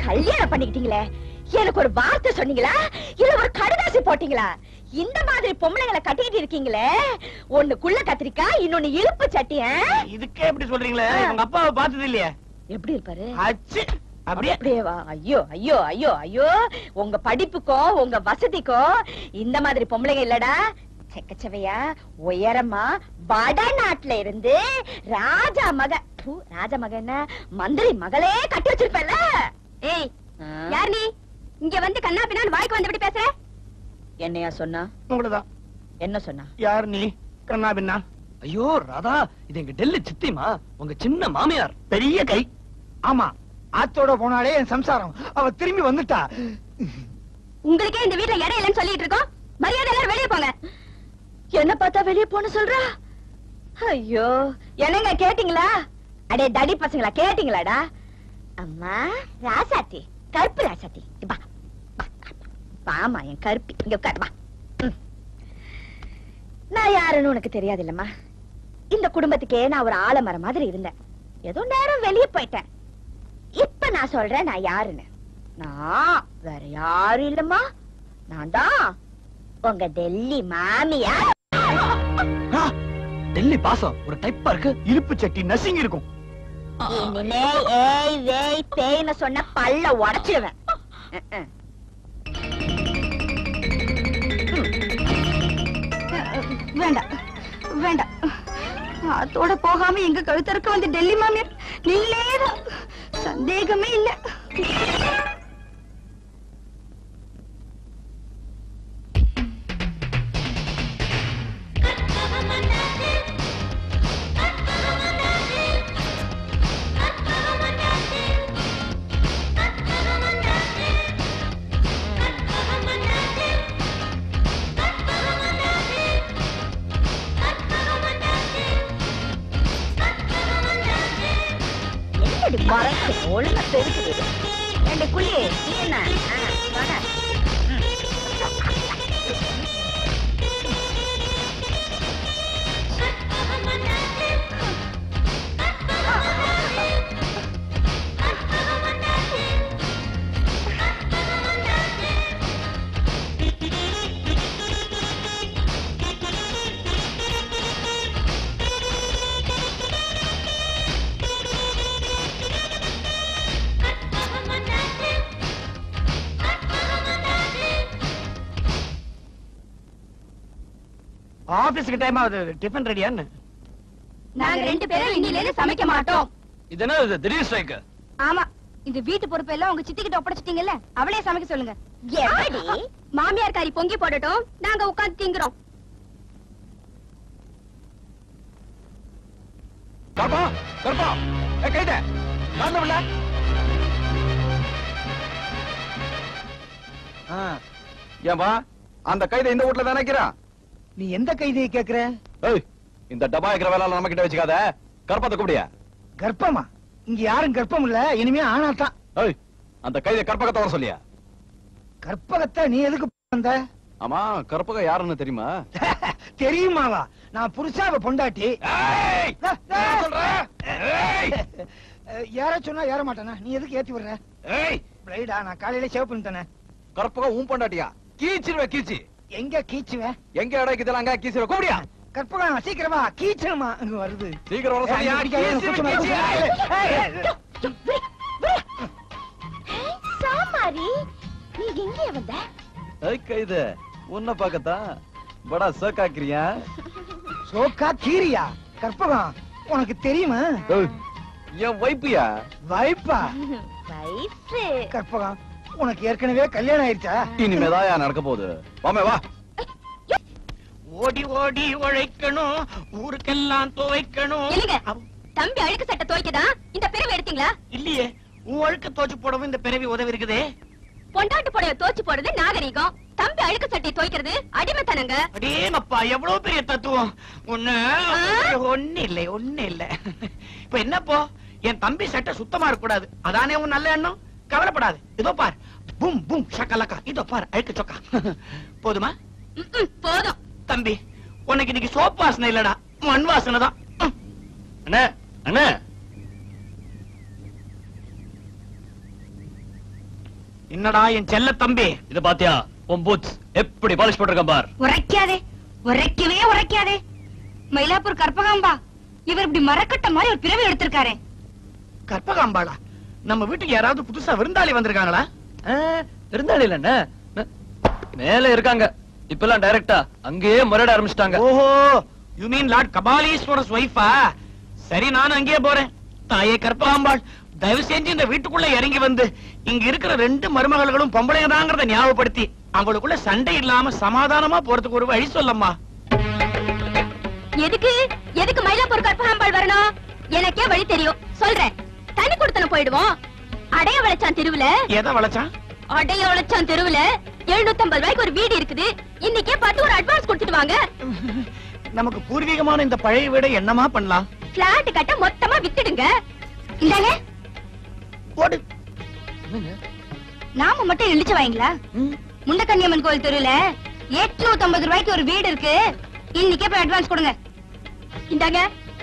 D: கல்யாணம் பண்ணிக்கிட்டீங்களே, எனக்கு ஒரு வார்த்தை சொன்னீங்களா இல்ல ஒரு கடுதாசி போட்டீங்களா? இந்த மாதிரி பொம்பளைங்களை கட்டிக்கிட்டு இருக்கீங்களே, ஒண்ணுக்குள்ள கத்திரிக்காய், இன்னொன்னு இழுப்பு சட்டி.
B: இதுக்கே எப்படி சொல்றீங்களே? உங்க அப்பாவை பார்த்தது இல்லையா?
D: எப்படி இருப்பாரு?
B: அச்சு அப்படியே
D: அப்படியே வா. ஐயோ ஐயோ ஐயோ ஐயோ, உங்க படிப்புக்கோ உங்க வசதிக்கோ இந்த மாதிரி பொம்பளைங்க இல்லடா. செக்கச்சவையா உயரமா வடநாட்டுல இருந்து ராஜா மக என்ன மந்திரி மகளே கட்டி வச்சிருப்பல.
C: ஏய், யார் நீ? இங்க வந்து கண்ணா பின்னான்னு வாய்க்கு வந்து பேசுற?
D: என்னையா சொன்னா?
B: உங்களதான்.
D: என்ன சொன்னா?
B: யார் நீ? கண்ணா பின்னா.
E: ஐயோ ராதா, இது எங்க டெல்லி சித்திமா, உங்க சின்ன மாமியார்.
B: பெரிய கை. ஆமா, ஆத்தோட போனாலே என் சம்சாரம். அவ திரும்பி வந்துட்டா.
C: உங்களுக்கே இந்த வீட்டுல இடம் இல்லைன்னு சொல்லிட்டு இருக்கோம். மரியாதை எல்லாரும் வெளியே போங்க.
D: என்ன பார்த்தா வெளியே போன சொல்றா? ஐயோ, என்னங்க கேட்டீங்களா? அடே தடி பசங்களா, கேட்டீங்களாடா? அம்மா ராசாத்தி, கருப்பு ராசாத்தி, வா வாமா என் கருப்பி, இங்க உட்காரு வா. நான் யாருன்னு உனக்கு தெரியாது இல்லம்மா. இந்த குடும்பத்துக்கே நான் ஒரு ஆலமரம் மாதிரி இருந்தேன். ஏதோ நேரம் வெளியே போயிட்டேன். இப்ப நான் சொல்றேன் நான் யாருன்னு. நான் வேற யாரும் இல்லம்மா, நான் தான் உங்க டெல்லி மாமியா.
E: டெல்லி பாசம் ஒரு டைப்பா இருக்கு.
B: இழுப்பு சட்டி நசிங்கி இருக்கும்.
D: இனிமே ஏய் வேய் பேய்னு சொன்ன பல்ல உடைச்சிடுவேன்.
C: வேண்டாம் வேண்டாம், அதோட போகாம எங்க கழுத்தருக்கு வந்து டெல்லி மாமியார் நீங்களேதான், சந்தேகமே இல்ல.
D: மறைச்சு ஒழுங்கா பெருக்குது. 2 குழி நீ என்ன வாங்க.
B: ஆபீஸ்க்கு டைம் ஆகுது. டிஃபன் ரெடியான்னு?
C: நாங்க 2 பேரும் இன்னில சமைக்க மாட்டோம்.
E: இது என்ன இது திடீர் ஸ்ட்ரைக்?
C: ஆமா, இந்த வீட்டு பொறுப்பு எல்லாம் உங்க சித்தி கிட்ட ஒப்படைச்சிட்டீங்கல்ல, அவளே சமைக்க சொல்லுங்க.
D: எப்படி?
C: மாமியார் காரி பொங்கி போடட்டும், நாங்க உட்கார்ந்து திங்குறோம்.
E: கர்ப்பா கர்ப்பா, கைத காரணம்ல. ஏன்பா அந்த கைதை இந்த வீட்ல தானே இருக்கிறான்?
B: நீ எந்த கைதியை கேக்குற?
E: ஏய், இந்த டப்பா இருக்கிற வேலை நம்ம கிட்ட வச்சுக்காத. கர்ப்பத்தை கூப்பிடியா?
B: கர்ப்பமா? இங்க யாரும் கர்ப்பம் இல்ல, இனிமே ஆனாதான்.
E: ஏய், அந்த கைதை கற்பகத்தை வர சொல்லியா?
B: கற்பகத்தை நீ எதுக்கு வந்த?
E: ஆமா, கற்பக யாருன்னு தெரியுமா?
B: தெரியுமாவா? நான் புருஷாவ பொண்டாட்டி. ஏற சொன்னா ஏற மாட்டானா? நீ எதுக்கு ஏத்தி விடுற? பிளைடா, நான் காலையில சேவ் பண்ணிட்டேனே.
E: கற்பக உன் பொண்டாட்டியா? கீச்சிருவே கீச்சி.
B: எங்க கீச்சுவேன்?
E: எங்க இடம் இதெல்லாம் அங்க கீச்சிருவே. கூப்பிடியா?
B: கற்பகம் சீக்கிரமா கீச்சணுமா? அங்க வருது.
E: சீக்கிரம் வர சொல்லியா?
D: சாமாரி, நீ எங்க வந்த?
E: ஏய் கைது, உன்னை பார்க்கத்தான். படா சோக்காக்கிறியா?
B: சோக்கா கீரியா? கற்பகம் உனக்கு தெரியுமா?
E: என் வைப்பியா?
B: வைப்பா?
D: வைஃப்.
B: கற்பகம் உனக்கு ஏற்கனவே கல்யாணம் ஆயிடுச்சா?
E: இனிமேதாயா நடக்க போகுது. வாமே வா.
B: ஓடி ஓடி உழைக்கணும், ஊருக்கெல்லாம் துவைக்கணும்.
C: இல்லைங்க, தம்பி அழுக்கு சட்டை துவைக்கதான் இந்த பிறவை எடுத்தீங்களா?
B: இல்லையே, உன் அழுக்க தோச்சு போடவும் இந்த பிறவி உதவி இருக்குதே.
C: பொண்டாட்டு புடைய தோச்சு போடுறது நாகரிகம், தம்பி அழுக்கு சட்டை துவைக்கிறது அடிமைத்தனங்க.
A: அடேங்கப்பா, எவ்வளவு பெரிய தத்துவம். ஒண்ணு இல்ல. இப்ப என்னப்போ, என் தம்பி சட்டை சுத்தமா இருக்க கூடாது, அதானே உன் நல்ல எண்ணம். கவலைப்படாது, இதோ பார், பூம் பூம் ஷக்கலக்கா, இதோ பார் அழுக்கு சொக்கா. போதுமா?
C: போதும்.
A: தம்பி, உனக்கு இன்னைக்கு சோப்பு வாசனை இல்லடா, மண் வாசனை தான்.
E: அண்ணே அண்ணே,
A: என்னடா என் செல்ல தம்பி,
E: இத பாத்தியா? உன் பூட்ஸ் எப்படி பாலிஷ் போட்டிருக்கேன் பார்.
D: உரைக்காதே, உரைக்காதே. மயிலாப்பூர் கற்பகாம்பா இவர் இப்படி மரக்கட்ட மாதிரி ஒரு பிறவி எடுத்திருக்காரு.
A: கற்பகாம்பாளா? நம்ம வீட்டுக்கு யாராவது புதுசா விருந்தாளி வந்திருக்காங்களா?
E: இருந்தாலும் இல்ல மேல இருக்காங்க, இப்பெல்லாம் டைரக்டா அங்கேயே முறையிட ஆரம்பிச்சிட்டாங்க.
A: ஓஹோ, யூ மீன் லார்ட் கபாலீஸ்வரஸ் வைஃபா? சரி, நானும் அங்கேயே போறேன். தாயே கற்பகாம்பாள், தயவு செஞ்சு இந்த வீட்டுக்குள்ள இறங்கி வந்து இங்க இருக்கிற 2 மருமகள்களும் பொம்பளைங்க தாங்கிறத ஞாபகப்படுத்தி அவங்களுக்குள்ள சண்டை இல்லாம சமாதானமா போறதுக்கு ஒரு வழி சொல்லம்மா.
C: எதுக்கு மயிலாப்பூர் கற்பகாம்பாள் வரணும்? எனக்கே வழி தெரியும், சொல்றேன். தனி கொடுத்தன போயிடுவோம். அடைய வளைச்சான் தெருவுல.
A: எதை வளைச்சான்?
C: அடைய வளைச்சான் தெருவுல 750 ரூபாய்க்கு ஒரு வீடு இருக்குது. இன்னைக்கே பார்த்து ஒரு அட்வான்ஸ் கொடுத்துட்டு வாங்க.
A: நமக்கு பூர்வீகமான இந்த பழைய வீடை என்னமா பண்ணலாம்?
C: பிளாட் கட்ட மொத்தமா வித்துடுங்க. இந்தாங்க
A: ஓடு.
D: நாம மட்டும் இழிச்சு வாங்களா? முண்டக்கன்னியம்மன் கோயில் தெருவுல 850 ரூபாய்க்கு ஒரு வீடு இருக்கு. இன்னைக்கே போய் அட்வான்ஸ் கொடுங்க.
C: இந்தாங்க,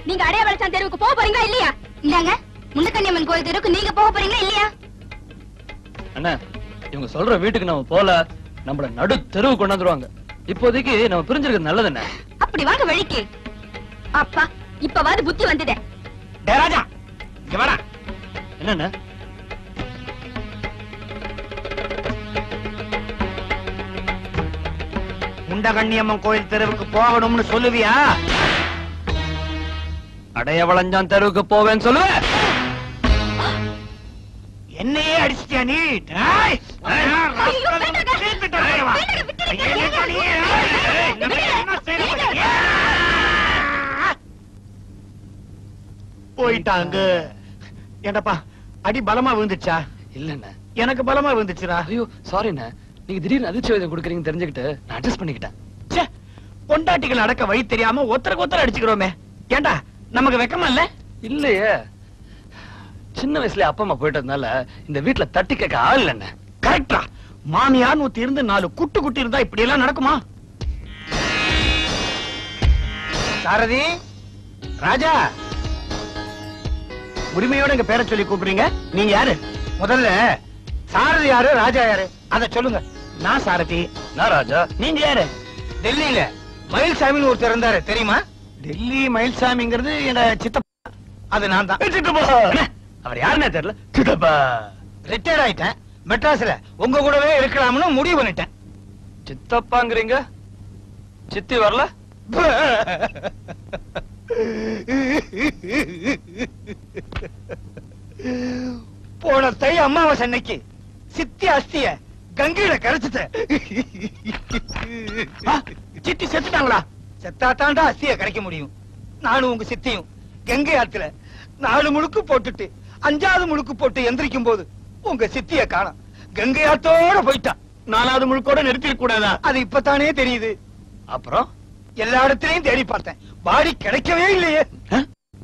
C: நீங்க அடைய வளைச்சான் தெருவுக்கு போக போறீங்களா இல்லையா?
D: இந்தாங்க, முண்டக்கன்னியம்மன் கோயில் தெருவுக்கு நீங்க போக போறீங்களா இல்லையா?
E: அண்ணா, இவங்க சொல்ற வீட்டுக்கு நம்ம போல நம்மள நடு தெருவு கொண்டாந்துருவாங்க. இப்போதைக்கு நம்ம பிரிஞ்சிருக்கிறது நல்லது. என்ன
D: அப்படி வாங்க வழிக்கு.
C: அப்பா, இப்பவாது புத்தி வந்ததே.
A: டேய் ராஜா, இங்க வாடா.
E: என்னண்ணா?
A: முண்டகண்ணியம்மன் கோயில் தெருவுக்கு போகணும்னு சொல்லுவியா?
E: அடைய வளைஞ்சான் தெருவுக்கு போவேன்னு சொல்லுவேன்.
A: என்னையே அடிச்சிட்டியா நீ? டேய், போயிட்டாங்க. ஏண்டப்பா, அடி பலமா விழுந்துச்சா?
E: இல்லண்ணா,
A: எனக்கு பலமா விழுந்துச்சுடா.
E: ஐயோ சாரிண்ணா, நீங்க திடீர்னு அதிர்ச்சி வைத்தியம் கொடுக்குறீங்கன்னு தெரிஞ்சுக்கிட்டு நான் அட்ஜஸ்ட் பண்ணிக்கிட்டேன்.
A: ச்சே, பொண்டாட்டிகள் அடக்க வழி தெரியாம ஒருத்தருக்கு ஒருத்தர் அடிச்சுக்கிறோமே. ஏண்டா, நமக்கு வெக்கமா இல்ல?
E: இல்லையே, சின்ன வயசுல அப்பா அம்மா போயிட்டதுனால இந்த வீட்டுல தட்டி கேட்க ஆள் இல்ல.
A: கரெக்டா? மாமியார் 100 இருந்து 4 குட்டி இருந்தா இப்படி எல்லாம் நடக்குமா? சாரதி, ராஜா, உரிமையோட எங்க பேரை சொல்லி கூப்பிடுறீங்க. நீங்க யாரு? முதல்ல சாரதி யாரு, ராஜா யாரு, அத சொல்லுங்க. நான் சாரதி.
E: நான் ராஜா.
A: நீங்க யாரு?
B: டெல்லியில மயில்சாமின்னு ஒருத்தர் இருந்தாரு, தெரியுமா?
A: டெல்லி மயில்சாமிங்கிறது எங்க சித்தப்பா.
B: அது நான் தான்.
A: சித்தப்பா
E: அவர் யாருன்னே தெரியல. சித்தப்பா
B: ரிட்டையர்ட் ஆயிட்டேன். மெட்ராஸ்ல உங்க கூடவே இருக்கலாம்னு முடிவு பண்ணிட்டேன்.
E: சித்தப்பாங்கிறீங்க, சித்தி வரல?
B: போன தை அமாவாசை அன்னைக்கு சித்தி அஸ்திய கங்கையில கரைச்சிட்ட.
A: சித்தி செத்துட்டாங்களா?
B: செத்தாத்தாண்டா அஸ்திய கரைக்க முடியும். நானும் உங்க சித்தியும் கங்கை ஆத்துல 4 முழுக்கு போட்டுட்டு 5வது முழுக்கு போட்டு எந்திரிக்கும் போது உங்க சித்திய காணோம். கங்கை ஆத்தோட போயிட்டான்.
A: 4வது முழுக்கோட நிறுத்திட கூடாதா?
B: அது இப்பதானே தெரியுது.
E: அப்புறம்
B: எல்லா இடத்துலயும் தேடி பார்த்தேன், பாடி கிடைக்கவே இல்லையே.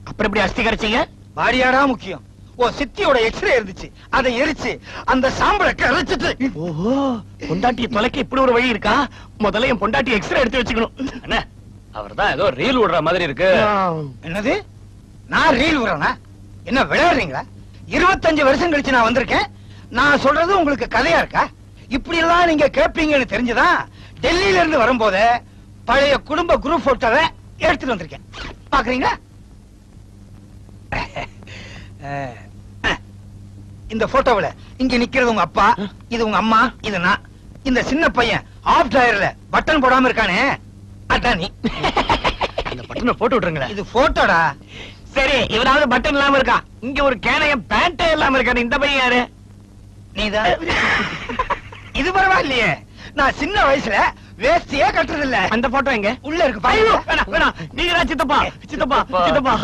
A: அப்புறம் எப்படி அஸ்தி கரைச்சீங்க?
B: பாடியாடா முக்கியம். ஓ சித்தியோட எக்ஸ்ரே இருந்துச்சு, அதை எரிச்சு அந்த சாம்பலை கரைச்சிட்டு.
A: ஓஹோ, பொண்டாட்டிய தொலைக்க இப்படி ஒரு வழி இருக்கா? முதல்ல என் பொண்டாட்டி எக்ஸ்ரே எடுத்து வச்சுக்கணும்.
E: அண்ணா, அவர்தான் ஏதோ ரீல் விடுற மாதிரி இருக்கு.
B: என்னது? நான் ரீல் விடுறேனா? என்ன விளையாடுறீங்களா? 25 வருஷம் கழிச்சு நான் வந்திருக்கேன். நான் சொல்றது உங்களுக்கு கதையா இருக்கா? இப்படி எல்லாம் நீங்க கேட்பீங்கன்னு தெரிஞ்சுதான் டெல்லியில இருந்து வரும்போது பழைய குடும்ப குரூப் போட்டோவை எடுத்துட்டு வந்திருக்கேன். பாக்குறீங்களா? இந்த போட்டோவுல இங்க நிக்கிறது உங்க அப்பா, இது உங்க அம்மா, இது நான். இந்த சின்ன பையன் ஆஃப் டயர்ல பட்டன் போடாம இருக்கானே, அதான் நீ.
E: அந்த பட்டனை போட்டு விட்டுருங்களேன்.
B: இது போட்டோடா.
A: சரி, இவனாவது பட்டன் இல்லாம இருக்கா. இங்க ஒரு கேனையும் பேண்டே இல்லாம இருக்காரு. இந்த பையன் யாரு?
B: நீதான். இது பரவாயில்லையே, நான் சின்ன வயசுல வேஷ்டியே கட்டுறது இல்ல.
A: அந்த போட்டோ எங்க
B: உள்ள இருக்கு
A: ஐயோ,
B: பாருங்க.
A: வேணாம் வேணாம், நீங்க தான் சித்தப்பா. சித்தப்பா சித்தப்பா.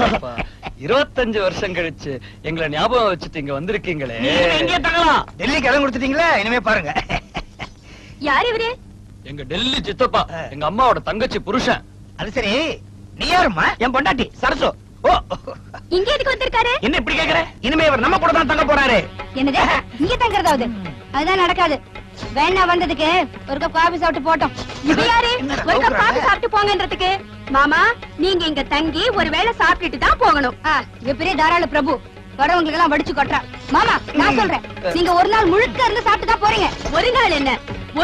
E: 25 வருஷம் கழிச்சு எங்களை ஞாபகம் வச்சுட்டு இங்க வந்திருக்கீங்களே.
B: எங்கே தங்கலாம்? டெல்லிக்கு இடம் கொடுத்துட்டீங்களா? இனிமே பாருங்க.
C: யார் இவரு?
E: எங்க டெல்லி சித்தப்பா, எங்க அம்மாவோட தங்கச்சி புருஷன்.
B: அது சரி, நீ யாரும்மா? என் பொண்டாட்டி சரசு. ஓ,
C: இங்க எதுக்கு வந்திருக்காரு?
B: என்ன இப்படி கேக்குற? இனிமே இவர் நம்ம கூட தான் தங்க போறாரு.
C: என்னது? இங்க தங்கறதாவது? அதுதான் நடக்காது. வேணா வந்ததுக்கு ஒரு கப் காபி சாப்பிட்டு போட்டோம். இது யாரு? ஒரு கப் காபி சாப்பிட்டு போங்கன்றதுக்கு? மாமா, நீங்க இங்க தங்கி ஒரு வேளை சாப்பிட்டுட்டு தான் போகணும். இவ பெரிய தாராள பிரபு, வரவங்களுக்கு எல்லாம் வடிச்சு கொட்டறா. மாமா, நான் சொல்றேன், நீங்க ஒரு நாள் முழுக்க இருந்து சாப்பிட்டு தான் போறீங்க. ஒரு நாள் என்ன,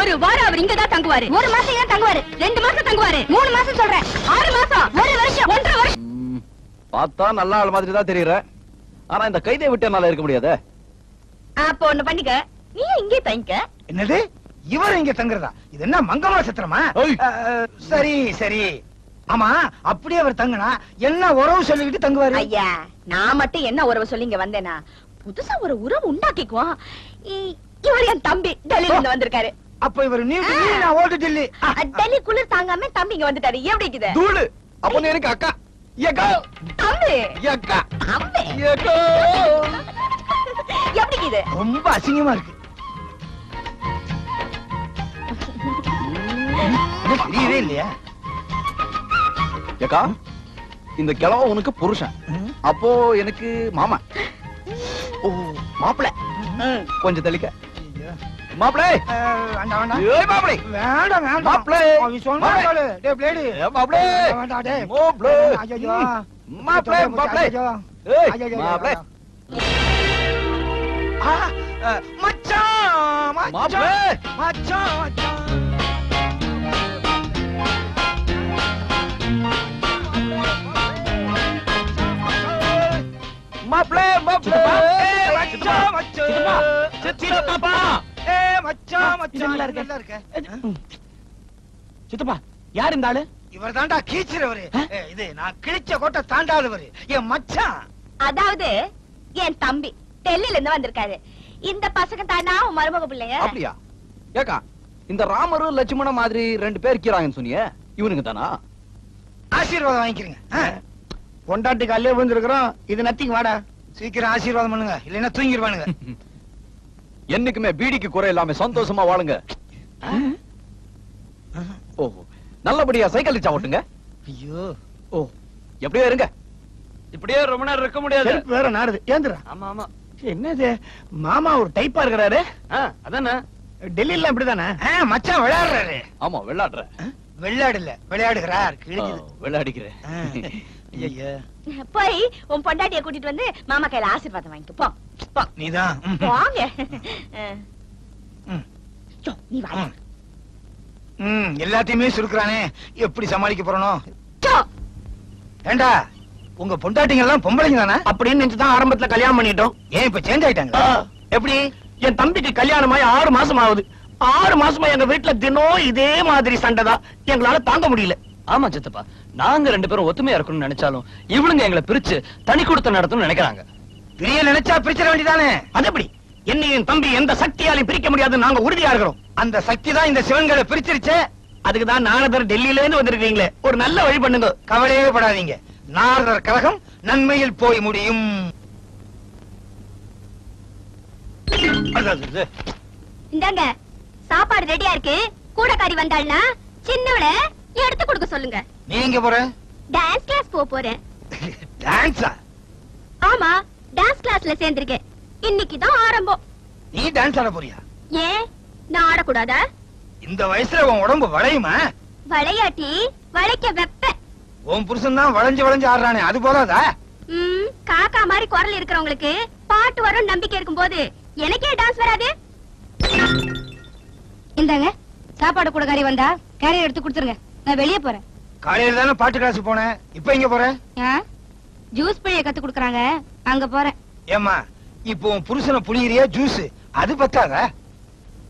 C: ஒரு வாரம் அவர் இங்க தான் தங்குவாரு. ஒரு மாசம் ஏன் தங்குவாரு? 2 மாசம் தங்குவாரு. 3 மாசம் சொல்றேன். 6 மாசம், 1 வருஷம், 1.5 வருஷம்.
G: பார்த்தா நல்ல ஆள் மாதிரி தான் தெரியற. ஆனா இந்த கைதை விட்டு என்னால இருக்க முடியாதே.
D: அப்ப ஒண்ணு பண்ணிக்க, நீ இங்கே தங்கிக்க.
B: என்னது? இவர் இங்க தங்குறதா? இது என்ன மங்கம்மா சத்திரமா? சரி சரி. ஆமா, அப்படியே அவர் தங்கினா என்ன உறவு சொல்லிக்கிட்டு தங்குவாரு?
D: ஐயா, நான் மட்டும் என்ன உறவு சொல்லி இங்க வந்தேனா? புதுசா ஒரு உறவு உண்டாக்கிக்குவோம். இவர் என் தம்பி டெல்லியில இருந்து வந்திருக்காரு.
B: அப்ப இவர் நியூ டெல்லி, நான் ஓல்டு டெல்லி.
D: டெல்லி குளிர் தாங்காம தம்பி இங்க வந்துட்டாரு. எப்படி இருக்குது?
G: தூளு. அப்ப நீ எனக்கு அக்கா. ஏக்கா.
D: தம்பி.
G: ஏக்கா.
D: தம்பி.
G: ஏக்கா.
D: எப்படி இருக்குது?
B: ரொம்ப அசிங்கமா இருக்கு. தெரியவே இல்லையா?
G: ஏக்கா, இந்த கிழவ உனக்கு புருஷன், அப்போ எனக்கு மாமா. ஓ, மாப்பிள. கொஞ்சம் தெளிக்க. மாப்பிளை.
B: வேண்டாம் வேண்டாம்.
G: ஏய் மாப்பிளை.
B: வேண்டாம் வேண்டாம்.
G: மாப்பிளை.
B: அவ சொன்னாலே, டேய் பிளேடி.
G: மாப்பிளை.
B: வேண்டாம் டேய்.
G: மாப்பிளை.
B: ஐயோ.
G: மாப்பிளை, மாப்பிளை. ஏய், மாப்பிளை.
B: மச்சான்,
G: மாப்பிளை.
B: மச்சான், மச்சான்.
G: மாப்பிளை, மாப்பிளை.
B: மச்சான், மச்சான்.
G: சித்தப்பா.
B: மச்சான், மச்சான். நல்லா இருக்க.
A: சித்தப்பா, யார் இந்த ஆளு?
B: இவர் தாண்டா கீச்சிரவரு. இது நான் கிழிச்ச கோட்டை தாண்டாதவரு, என் மச்சான்.
D: அதாவது என் தம்பி டெல்லியில இருந்து வந்திருக்காரு. இந்த பசங்க தானா உன் மருமக பிள்ளைங்க?
G: அப்படியா? ஏக்கா, இந்த ராமரும் லட்சுமண மாதிரி 2 பேர் இருக்கிறாங்கன்னு சொன்னியே, இவனுக்கு தானா?
B: ஆசீர்வாதம் வாங்கிக்கிறீங்க.
A: பொண்டாட்டி கல்லே விழுந்திருக்கிறோம். இது நத்திங் வாடா.
B: சீக்கிரம் ஆசீர்வாதம் பண்ணுங்க, இல்லைன்னா தூங்கிடுவானுங்க.
G: என்னைக்குமே பீடிக்கு குறை இல்லாம சந்தோஷமா வாழுங்க. ஓ, நல்லபடியா சைக்கிள் ரிச்சா ஓட்டுங்க.
B: ஐயோ,
G: ஓ, எப்படியோ இருங்க.
E: இப்படியே ரொம்ப நேரம் இருக்க முடியாது.
A: செருப்பு வேற நாடுது. ஏந்திரா.
E: ஆமா ஆமா.
A: என்னது, மாமா ஒரு டைப்பா இருக்கிறாரு.
E: அதானே.
A: டெல்லியில அப்படிதானே?
B: மச்சான் விளையாடுறாரு.
G: ஆமா, விளையாடுற.
B: விளையாடல, விளையாடுகிறார். கிழிஞ்சது.
G: விளையாடிக்கிறேன்.
B: ஐயா,
D: போய் உன் பொண்டாட்டிய கூட்டிட்டு வந்து மாமா கையில ஆசீர்வாதம் வாங்கிட்டு போ. போ.
B: நீதான்.
D: வாங்க.
B: ம்.
D: நீ வா.
B: எல்லாத்தையுமே சுருக்குறானே, எப்படி சமாளிக்க போறனோ? ஏண்டா, உங்க பொண்டாட்டிங்க எல்லாம் பொம்பளைங்க தானே?
A: அப்படின்னு நினைச்சுதான் ஆரம்பத்துல கல்யாணம் பண்ணிட்டோம்.
B: ஏன் இப்ப சேஞ்ச் ஆயிட்டாங்க? எப்படி?
A: என் தம்பிக்கு கல்யாணமாயி 6 மாசம் ஆகுது. 6 மாசமா எங்க வீட்டுல தினம் இதே மாதிரி சண்டை தான். எங்களால தாங்க முடியல.
E: ஆமா சித்தப்பா, நாங்க 2 பேரும் ஒத்துமையா இருக்கணும்னு நினைச்சாலும் இவளுங்க எங்களை பிரிச்சு தனி கொடுத்த நடத்தணும்னு நினைக்கிறாங்க.
B: பிரிய நினைச்சா பிரிச்சிட வேண்டியதானே?
A: அது எப்படி? என்னையும் தம்பி எந்த சக்தியாலையும் பிரிக்க முடியாது. நாங்க உறுதியா இருக்கிறோம்.
B: அந்த சக்தி தான் இந்த சிவன்களை பிரிச்சிருச்சே.
A: அதுக்குதான் நாரதர் டெல்லியில இருந்து வந்திருக்கீங்களே, ஒரு நல்ல வழி பண்ணுங்க.
B: கவலையே படாதீங்க, நாரதர் கழகம் நன்மையில் போய் முடியும்.
C: இந்தாங்க, சாப்பாடு ரெடியா இருக்கு. கூடக்காரி வந்தாள்னா சின்னவள எடுத்து கொடுக்க சொல்லுங்க.
B: நீ எங்க போற?
C: டான்ஸ் கிளாஸ் போறேன்.
B: டான்ஸா?
C: ஆமா, டான்ஸ் கிளாஸ்ல சேர்ந்திருக்கேன். இன்னைக்கு தான் ஆரம்பம்.
B: நீ டான்ஸ் ஆட போறியா?
C: ஏன் நான் ஆடக்கூடாதா?
B: இந்த வயசுல உன் உடம்பு வளையுமா?
C: விளையாட்டி வளைக்க வெப்ப.
B: உன் புருஷன் தான் வளைஞ்சு வளைஞ்சு ஆடுறானே, அது போதாதா?
C: காக்கா மாதிரி குரல் இருக்கிறவங்களுக்கு பாட்டு வரும் நம்பிக்கை இருக்கும் போது எனக்கே டான்ஸ் வராது. இந்தாங்க, சாப்பாடு கூடக்காரி வந்தா கேரியர் எடுத்து கொடுத்துருங்க. நான் வெளியே போறேன்.
B: காலையில தானே பாட்டு கிளாஸ் போனேன், இப்ப எங்க போற?
C: ஜூஸ் பிழைய கத்து கொடுக்கறாங்க, அங்க போறேன்.
B: ஏமா, இப்போ உன் புருஷனை புளியறியா ஜூஸ், அது பத்தாதா?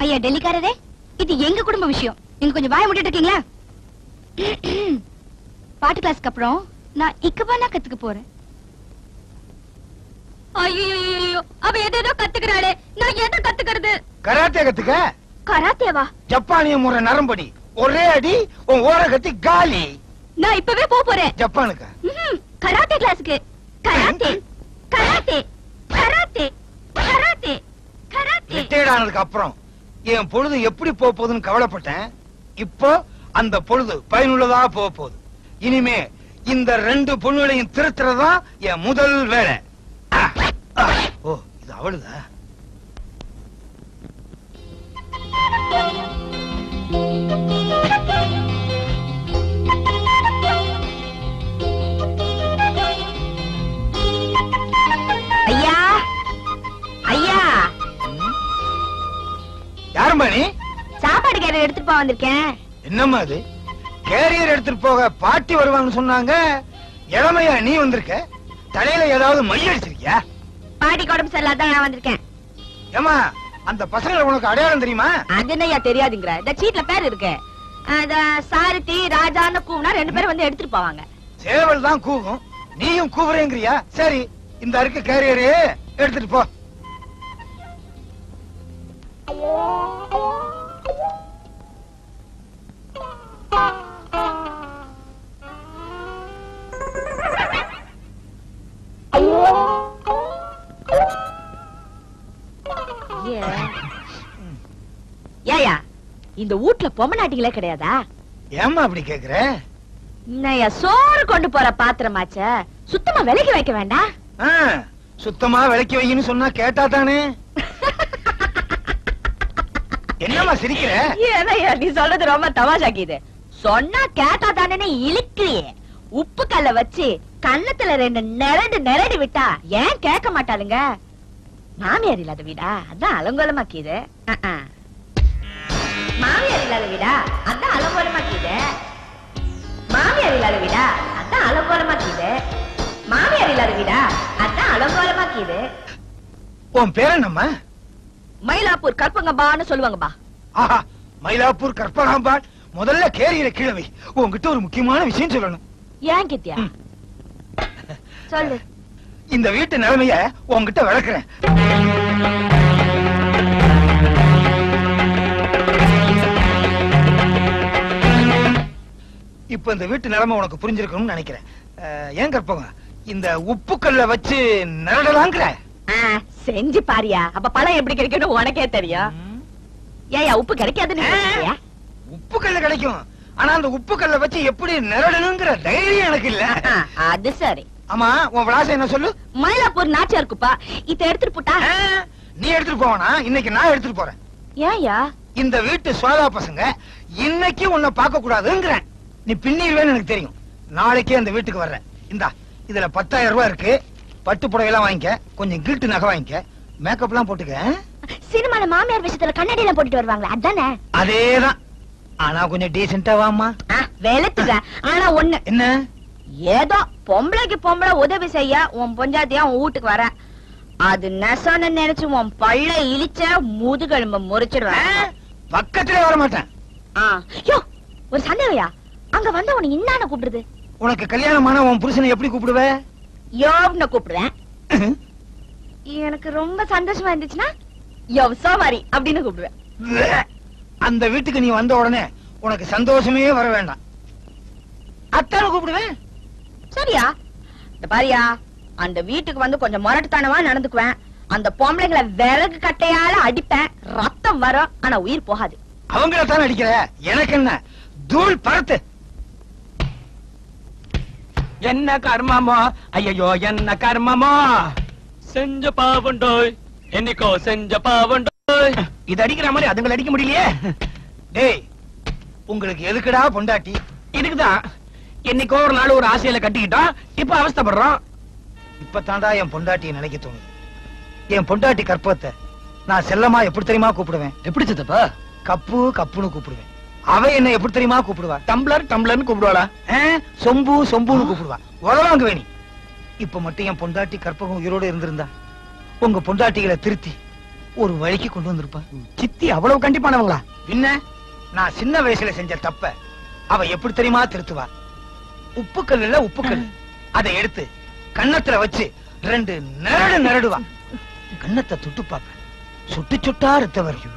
C: ஐயா டெல்லிக்காரரே, இது எங்க குடும்ப விஷயம். நீங்க கொஞ்சம் வாய மூடிட்டு இருக்கீங்களா? பாட்டு கிளாஸ்க்கு அப்புறம் நான் இக்கபானா கத்துக்க போறேன். ஐயோ, அவ ஏதேதோ கத்துக்கிறாளே, நான் எதை கத்துக்கிறது?
B: கராத்தே கத்துக்க.
C: கராத்தேவா?
B: ஜப்பானிய முறை நரம்படி, ஒரே அடி உன் ஓர கத்தி காலி.
C: நான் இப்பவே போறேன்.
B: ஜப்பானுக்கு?
C: கராத்தே கிளாஸுக்கு. Karate karate karate karate karate.
B: Retired ஆனதுக்கு அப்புறம் என் பொழுது எப்படி போக போகுதுன்னு கவலைப்பட்டேன். இப்போ அந்த பொழுது பயனுள்ளதா போக போகுது. இனிமே இந்த 2 பொண்ணுகளையும் திருத்துறதா என் முதல் வேலை. ஓ, இது அவளுதா?
C: ஐயா ஐயா,
B: யாரும்மா நீ?
C: சாப்பாடு கேரியர் எடுத்துட்டு போக வந்திருக்கேன்.
B: என்னம்மா அது? கேரியர் எடுத்துட்டு போக பாட்டி வருவாங்கன்னு சொன்னாங்க. இளமையா நீ வந்திருக்க? தலையில ஏதாவது மை அடிச்சிருக்கியா?
C: பாட்டிக்கு உடம்பு சரியில்லாதான் நான் வந்திருக்கேன்.
B: ஏமா, அந்த பசங்களை உனக்கு அடையாளம் தெரியுமா?
D: அது என்னையா தெரியாதுங்கிற? இந்த சீட்ல பேர் இருக்கு. அத சாரதி ராஜான்னு கூவுனா 2 பேரும் வந்து எடுத்துட்டு போவாங்க.
B: சேவல் தான் கூவும், நீயும் கூவுறேங்கிறியா? சரி, இந்த அருக்கு கேரியரு எடுத்துட்டு போ.
D: ஏயா, இந்த வீட்ல பொம்மநாட்டிகளே கிடையாதா?
B: ஏம்மா அப்படி கேக்குற?
D: என்னையா, சோறு கொண்டு போற பாத்திரமாச்ச சுத்தமா விலைக்கு வைக்க வேண்டாம்?
B: சுத்தமா விலைக்கு வைக்கணும்னு சொன்னா கேட்டா தானே. என்னம்மா சிரிக்கிற?
D: ஏனையா நீ சொல்றது ரொம்ப தமாஷாக்கிது. சொன்னா கேட்டா தானே இழுக்கிறியே. உப்பு கல்ல வச்சு கன்னத்துல 2 நெரடி விட்டா ஏன் கேட்க மாட்டாளுங்க? மாமியார் இல்லாத வீடா? அதான் அலங்கோலமாக்கிது. மாமியார் இல்லாத வீடா? அதான் அலங்கோலமாக்கிது. மாமியார் இல்லாத வீடா? அதான் அலங்கோலமாக்கிது. மாமியார் இல்லாத வீடா? அதான் அலங்கோலமாக்கிது.
B: உன் பேர் என்னம்மா?
D: மயிலாப்பூர் கற்பங்கம்பான்னு சொல்லுவாங்கப்பா.
B: ஆஹா, மயிலாப்பூர் கற்பகாம்பாள். முதல்ல கேரியர கிழவி, உன்கிட்ட ஒரு முக்கியமான விஷயம் சொல்லணும்.
D: ஏன் கித்தியா? சொல்லு.
B: இந்த வீட்டு நிலைமைய உன்கிட்ட விளக்குறேன். இப்ப இந்த வீட்டு நிலைமை உனக்கு புரிஞ்சிருக்கணும்னு நினைக்கிறேன். ஏன் கற்பகம், இந்த உப்புக்கல்ல வச்சு நிரடலாங்கிற?
D: செஞ்சு பாரியா, அப்ப பழம் எப்படி கிடைக்கும் உனக்கே தெரியும். ஏயா உப்பு கிடைக்காதுன்னு?
B: உப்பு கல்ல கிடைக்கும், ஆனா அந்த உப்பு கல்ல வச்சு எப்படி நிரடணுங்கிற தைரியம் எனக்கு இல்ல.
D: அது சரி.
B: ஆமா, உன் விலாசம் என்ன சொல்லு?
D: மயிலாப்பூர் நாச்சியார் குப்பா. இத எடுத்துட்டு போட்டா?
B: நீ எடுத்துட்டு போவனா? இன்னைக்கு நான் எடுத்துட்டு போறேன்.
D: ஏயா?
B: இந்த வீட்டு சோதா பசங்க இன்னைக்கு உன்னை பார்க்க கூடாதுங்கிறேன். நீ பின்னிடுவேன்னு எனக்கு தெரியும். நாளைக்கே அந்த வீட்டுக்கு வர்றேன். இந்தா, இதுல 10,000 ரூபாய் இருக்கு. பட்டு புடவை எல்லாம் வாங்கிக்க, கொஞ்சம் கில்ட் நகை வாங்கிக்க, மேக்கப் எல்லாம் போட்டுக்க.
C: சினிமால மாமியார் விஷயத்துல கண்ணாடி எல்லாம் போட்டுட்டு வருவாங்களா? அதானே?
B: அதேதான். ஆனா கொஞ்சம் டீசென்ட்டா வாமா.
D: வெளுத்துக்க. ஆனா ஒண்ணு.
B: என்ன?
D: ஏதோ பொம்பளைக்கு பொம்பளை உதவி செய்ய உன் பொஞ்சாத்தியா உன் வீட்டுக்கு வர, அது நெசன்னு நினைச்சு உன் பள்ள இழிச்ச முதுகெலும்ப முறிச்சிடுவேன்.
B: பக்கத்திலே வர மாட்டேன்.
D: யோ, ஒரு சந்தேகயா, அங்க வந்து உனக்கு இன்னான கூப்பிடுது?
B: உனக்கு கல்யாணமான உன் புருஷனை எப்படி கூப்பிடுவ?
D: யோவ்னு கூப்பிடுவேன். எனக்கு ரொம்ப சந்தோஷமா இருந்துச்சுன்னா யோவ் சோமாரி அப்படின்னு கூப்பிடுவேன்.
B: அந்த வீட்டுக்கு நீ வந்த உடனே உனக்கு சந்தோஷமே வர வேண்டாம், அத்தான கூப்பிடுவேன்.
D: சரியா? இந்த பாரியா, அந்த வீட்டுக்கு வந்து கொஞ்சம் முரட்டுத்தனமா நடந்துக்குவேன். அந்த பொம்பளைங்களை விறகு கட்டையால அடிப்பேன். ரத்தம் வரும், ஆனா உயிர் போகாது.
B: அவங்கள தான் அடிக்கிற, எனக்கு என்ன? தூள் பறத்து.
A: என்ன கர்மமோ, ஐயோ என்ன கர்மமோ.
E: செஞ்ச பாவண்டோய், என்னைக்கோ செஞ்ச பாவண்டோய்.
B: இது அடிக்கிற மாதிரி அதுங்களை அடிக்க முடியலையே. டேய், உங்களுக்கு எதுக்குடா பொண்டாட்டி?
A: இதுக்குதான் என்னைக்கோ ஒரு நாள் ஒரு ஆசையில கட்டிக்கிட்டோம், இப்ப அவஸ்தைப்படுறோம்.
B: இப்ப தாண்டா என் பொண்டாட்டியை நினைக்க தோணுது. என் பொண்டாட்டி கற்பத்தை நான் செல்லமா எப்படி தெரியுமா கூப்பிடுவேன்?
E: எப்படி சித்தப்பா?
B: கப்பு கப்புன்னு கூப்பிடுவேன். அவ என்ன எப்படி தெரியுமா கூப்பிடுவா?
A: டம்ளர் டம்ளர்னு கூப்பிடுவாளா?
B: சொம்பு சொம்புன்னு கூப்பிடுவா. உதவாங்க வேணி. இப்ப மட்டும் என் பொண்டாட்டி கற்பகம் உயிரோடு இருந்திருந்தா உங்க பொண்டாட்டிகளை திருத்தி ஒரு வழிக்கு கொண்டு வந்திருப்பா.
A: சித்தி அவ்வளவு கண்டிப்பானவங்களா?
B: பின்ன நான் சின்ன வயசுல செஞ்ச தப்ப அவ எப்படி தெரியுமா திருத்துவா? உப்புக்கல் இல்ல உப்புக்கல், அதை எடுத்து கன்னத்துல வச்சு 2 நெரடுவா. கன்னத்தை தொட்டு பாப்ப, சுட்டு சுட்டா ரத்த வரையும்.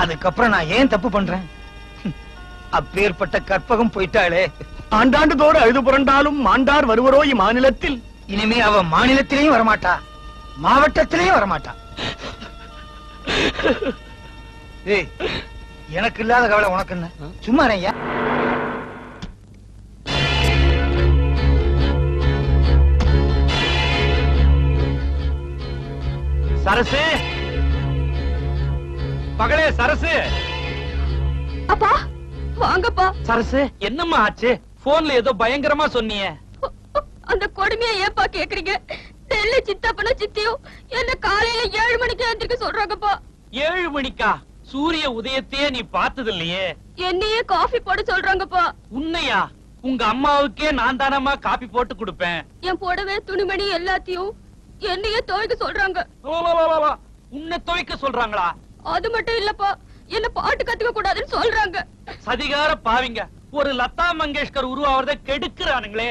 B: அதுக்கப்புறம் நான் ஏன் தப்பு பண்றேன்? அப்பேற்பட்ட கற்பகம் போயிட்டாளே.
A: ஆண்டாண்டு தோறு அழுது புரண்டாலும் மாண்டார் வருவரோ இம்மாநிலத்தில்.
B: இனிமே அவ மாநிலத்திலையும் வரமாட்டா, மாவட்டத்திலையும் வரமாட்டா. ஏய், எனக்கு இல்லாத கவலை உனக்கு என்ன? சும்மா ஐயா.
F: சரசு, மகளே சரசு.
C: அப்பா வாங்கப்பா.
F: சரசு, என்னம்மா ஆச்சு? போன்ல ஏதோ பயங்கரமா சொன்னியே.
C: அந்த கொடுமையை ஏப்பா கேக்குறீங்க? டெல்லி சித்தப்பனும் சித்தியும் என்ன காலையில 7 மணிக்கு எந்திரிக்க சொல்றாங்கப்பா.
F: 7 மணிக்கா? சூரிய உதயத்தையே நீ பார்த்தது இல்லையே.
C: என்னையே காஃபி போட சொல்றாங்கப்பா.
F: உன்னையா? உங்க அம்மாவுக்கே நான் தானம்மா காப்பி போட்டு கொடுப்பேன்.
C: என் புடவை துணிமணி எல்லாத்தையும் என்னையே துவைக்க சொல்றாங்க.
F: உன்னை துவைக்க சொல்றாங்களா?
C: அது மட்டும் இல்லப்பா, என்ன பாட்டு கத்துக்க கூடாதுன்னு சொல்றாங்க.
F: சதிகார பாவிங்க, ஒரு லதா மங்கேஷ்கர் உருவாவதை கெடுக்கிறானுங்களே.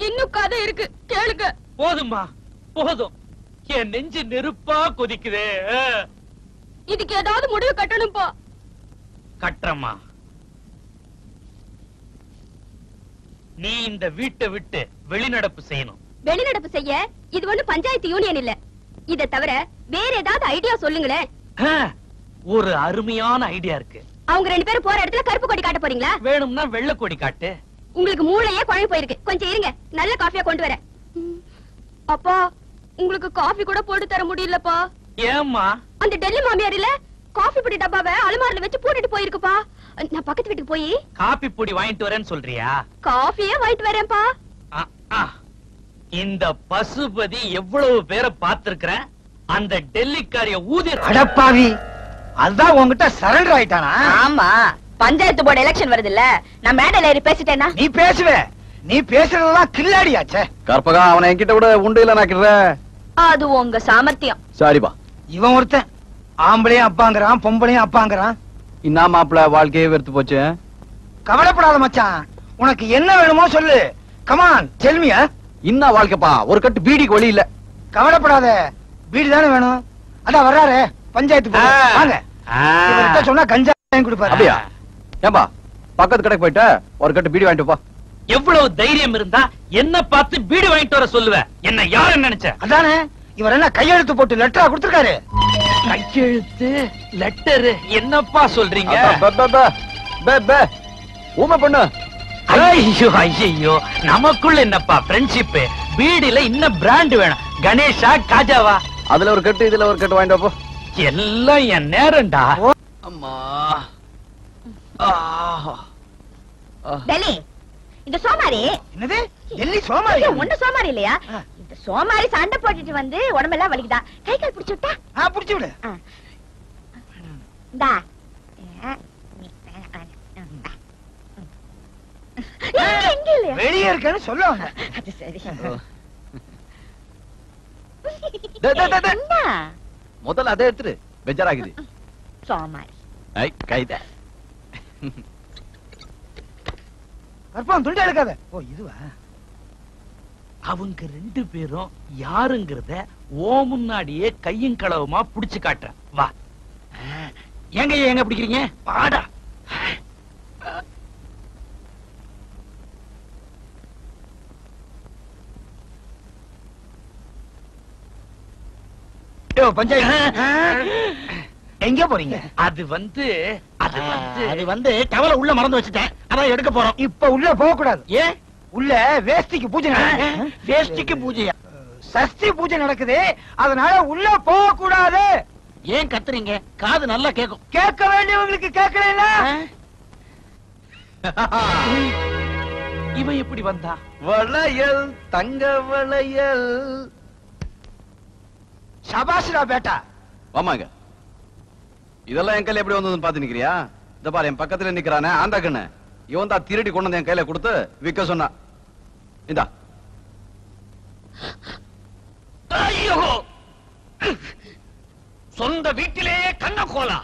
C: இன்னும் கதை இருக்கு, கேளுங்க.
F: போதும்மா போதும், என் நெஞ்சு நெருப்பா கொதிக்குதே.
C: இதுக்கு ஏதாவது முடிவு கட்டணும்பா.
F: கட்டுறம்மா. நீ இந்த வீட்டை விட்டு வெளிநடப்பு செய்யணும்.
C: வெளிநடப்பு செய்ய இது ஒண்ணு பஞ்சாயத்து யூனியன் இல்ல. இத தவிர வேற ஏதாவது ஐடியா சொல்லுங்களேன்.
F: ஒரு அருமையான ஐடியா இருக்கு.
C: அவங்க 2 பேரும் போற இடத்துல கருப்பு கொடி காட்ட போறீங்களா?
F: வேணும்னா வெள்ளை கொடி காட்டு.
C: உங்களுக்கு மூளையே குழம்பு போயிருக்கு. கொஞ்சம் இருங்க, நல்ல காஃபியா கொண்டு வரேன். அப்பா, உங்களுக்கு காஃபி கூட போட்டு தர முடியலப்பா.
F: ஏம்மா?
C: அந்த டெல்லி மாமியார் இல்ல, காஃபி பொடி டப்பாவை அலமாரில வச்சு போட்டுட்டு போயிருக்குப்பா. நான் பக்கத்து வீட்டுக்கு போய்
F: காபி பொடி வாங்கிட்டு வரேன்னு சொல்றியா?
C: காஃபியே வாங்கிட்டு வரேன்ப்பா.
F: இந்த பசுபதி எவ்வளவு பேரை பார்த்திருக்கிறேன். அந்த டெல்லிக்காரிய ஊதி.
B: அடப்பாவி, அதுதான் உன்கிட்ட சரண்டர் ஆயிட்டானா?
D: ஆமா, பஞ்சாயத்து போர்டு எலெக்ஷன் வருது இல்ல, நான் மேடையில ஏறி பேசிட்டேனா?
B: நீ பேசுவே, நீ பேசுறதெல்லாம் கில்லாடியாச்சே.
G: கற்பகா, அவனை என்கிட்ட விட உண்டையில நாக்கிடுற.
D: அது உங்க சாமர்த்தியம்.
G: சாரிப்பா.
B: இவன் ஒருத்தன் ஆம்பளையும் அப்பாங்கிறான், பொம்பளையும் அப்பாங்கிறான்.
G: இன்னா மாப்பிள்ள வாழ்க்கையே வெறுத்து போச்சு.
B: கவலைப்படாத மச்சான், உனக்கு என்ன வேணுமோ சொல்லு. கமான் டெல்மியா.
G: இன்னா வாழ்க்கைப்பா, ஒரு கட்டு பீடிக்கு வழி இல்ல.
B: கவலைப்படாத, வீடு தானே வேணும். அதான் வர்றாரு பஞ்சாயத்து போர்டு. வாங்க, இவர்கிட்ட சொன்னா கஞ்சா வாங்கி கொடுப்பாரு.
G: அப்படியா? ஏம்பா, பக்கத்து கடைக்கு போயிட்டு ஒரு கட்டு பீடி வாங்கிட்டு போ.
F: எவ்வளவு தைரியம் இருந்தா என்ன பார்த்து பீடி வாங்கிட்டு வர சொல்லுவ? என்ன யாரு நினைச்ச?
B: அதானே, இவர் என்ன கையெழுத்து போட்டு லெட்டரா கொடுத்திருக்காரு?
F: கையெழுத்து லெட்டர்? என்னப்பா சொல்றீங்க?
G: ஊமை பண்ணு.
F: ஐயோ ஐயோ, நமக்குள்ள என்னப்பா ஃப்ரெண்ட்ஷிப்? பீடில இன்னும் பிராண்ட் வேணும். கணேஷா காஜாவா?
G: அதுல ஒரு கட்டு, இதுல ஒரு கட்டு வாங்கிட்டு போ.
F: எல்லாம் என் நேரம்டா.
G: அம்மா.
D: டெல்லி, இந்த சோமாரி.
B: என்னது டெல்லி சோமாரி?
D: ஒண்ணு சோமாரி இல்லையா? இந்த சோமாரி சண்டை போட்டுட்டு வந்து உடம்பெல்லாம் வலிக்குதா? கை கால் பிடிச்சு விட்டா?
B: புடிச்சு விடு.
D: இந்தா. இங்க இல்லையா?
B: வெளியே இருக்கேன்னு சொல்ல வந்த.
D: அது சரி. என்ன?
G: முதல்ல அதை எடுத்துரு, பெஜாராகுது.
D: சோமாரி.
G: கைத
B: கற்பம் துண்டை எடுக்காத. ஓ இதுவா?
F: அவங்க 2 பேரும் யாருங்கிறத ஓ முன்னாடியே கையும் களவுமா புடிச்சு காட்டுறேன். வா.
A: எங்க எங்க பிடிக்கிறீங்க?
F: வாடா.
B: பஞ்சாயத்து எங்க போறீங்க?
F: அது வந்து
A: டவலை உள்ள மறந்து வச்சுட்டேன், அதான் எடுக்க போறோம்.
B: இப்ப உள்ள போக கூடாது.
A: ஏன்?
B: உள்ள வேஷ்டிக்கு பூஜை நடக்குது.
A: வேஷ்டிக்கு பூஜையா?
B: சஷ்டி பூஜை நடக்குது, அதனால உள்ள போக கூடாது.
A: ஏன் கத்துறீங்க? காது நல்லா கேக்கும்.
B: கேட்க வேண்டியவங்களுக்கு கேட்கல.
F: இவன் எப்படி வந்தா?
G: வளையல், தங்க வளையல்.
B: சபாஷ்ரா பேட்டா.
G: வாமாங்க. இதெல்லாம் என் கையில எப்படி வந்ததுன்னு பாத்து நிக்கிறியா? இந்த பாரு, என் பக்கத்துல நிக்கிறானே ஆந்தா கண்ணு, இவன் தான் திருடி கொண்டு வந்து என் கையில கொடுத்து விற்க சொன்னா. இந்தா.
F: ஐயோ, சொந்த வீட்டிலேயே கண்ணகோலா.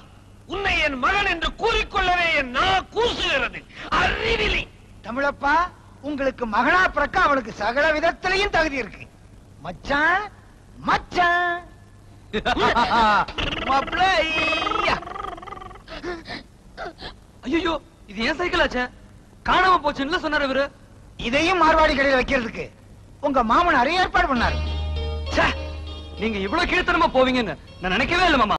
F: உன்னை என் மகன் என்று கூறிக்கொள்ளவே என் நான் கூசுகிறது. அறிவிலி.
B: தமிழப்பா, உங்களுக்கு மகனா பிறக்க அவளுக்கு சகல விதத்திலையும் தகுதி இருக்கு. மச்சான் மச்சான்.
F: ஐயோ, இது ஏன் சைக்கிள் ஆச்சே? காணாம போச்சுன்னு சொன்னாரு இவரு.
B: இதையும் மார்வாடி கடையில் வைக்கிறதுக்கு உங்க மாமனாரே ஏற்பாடு பண்ணாரு.
E: நீங்க இவ்வளவு கீழ்த்தனமா போவீங்கன்னு நான் நினைக்கவே இல்லை மாமா.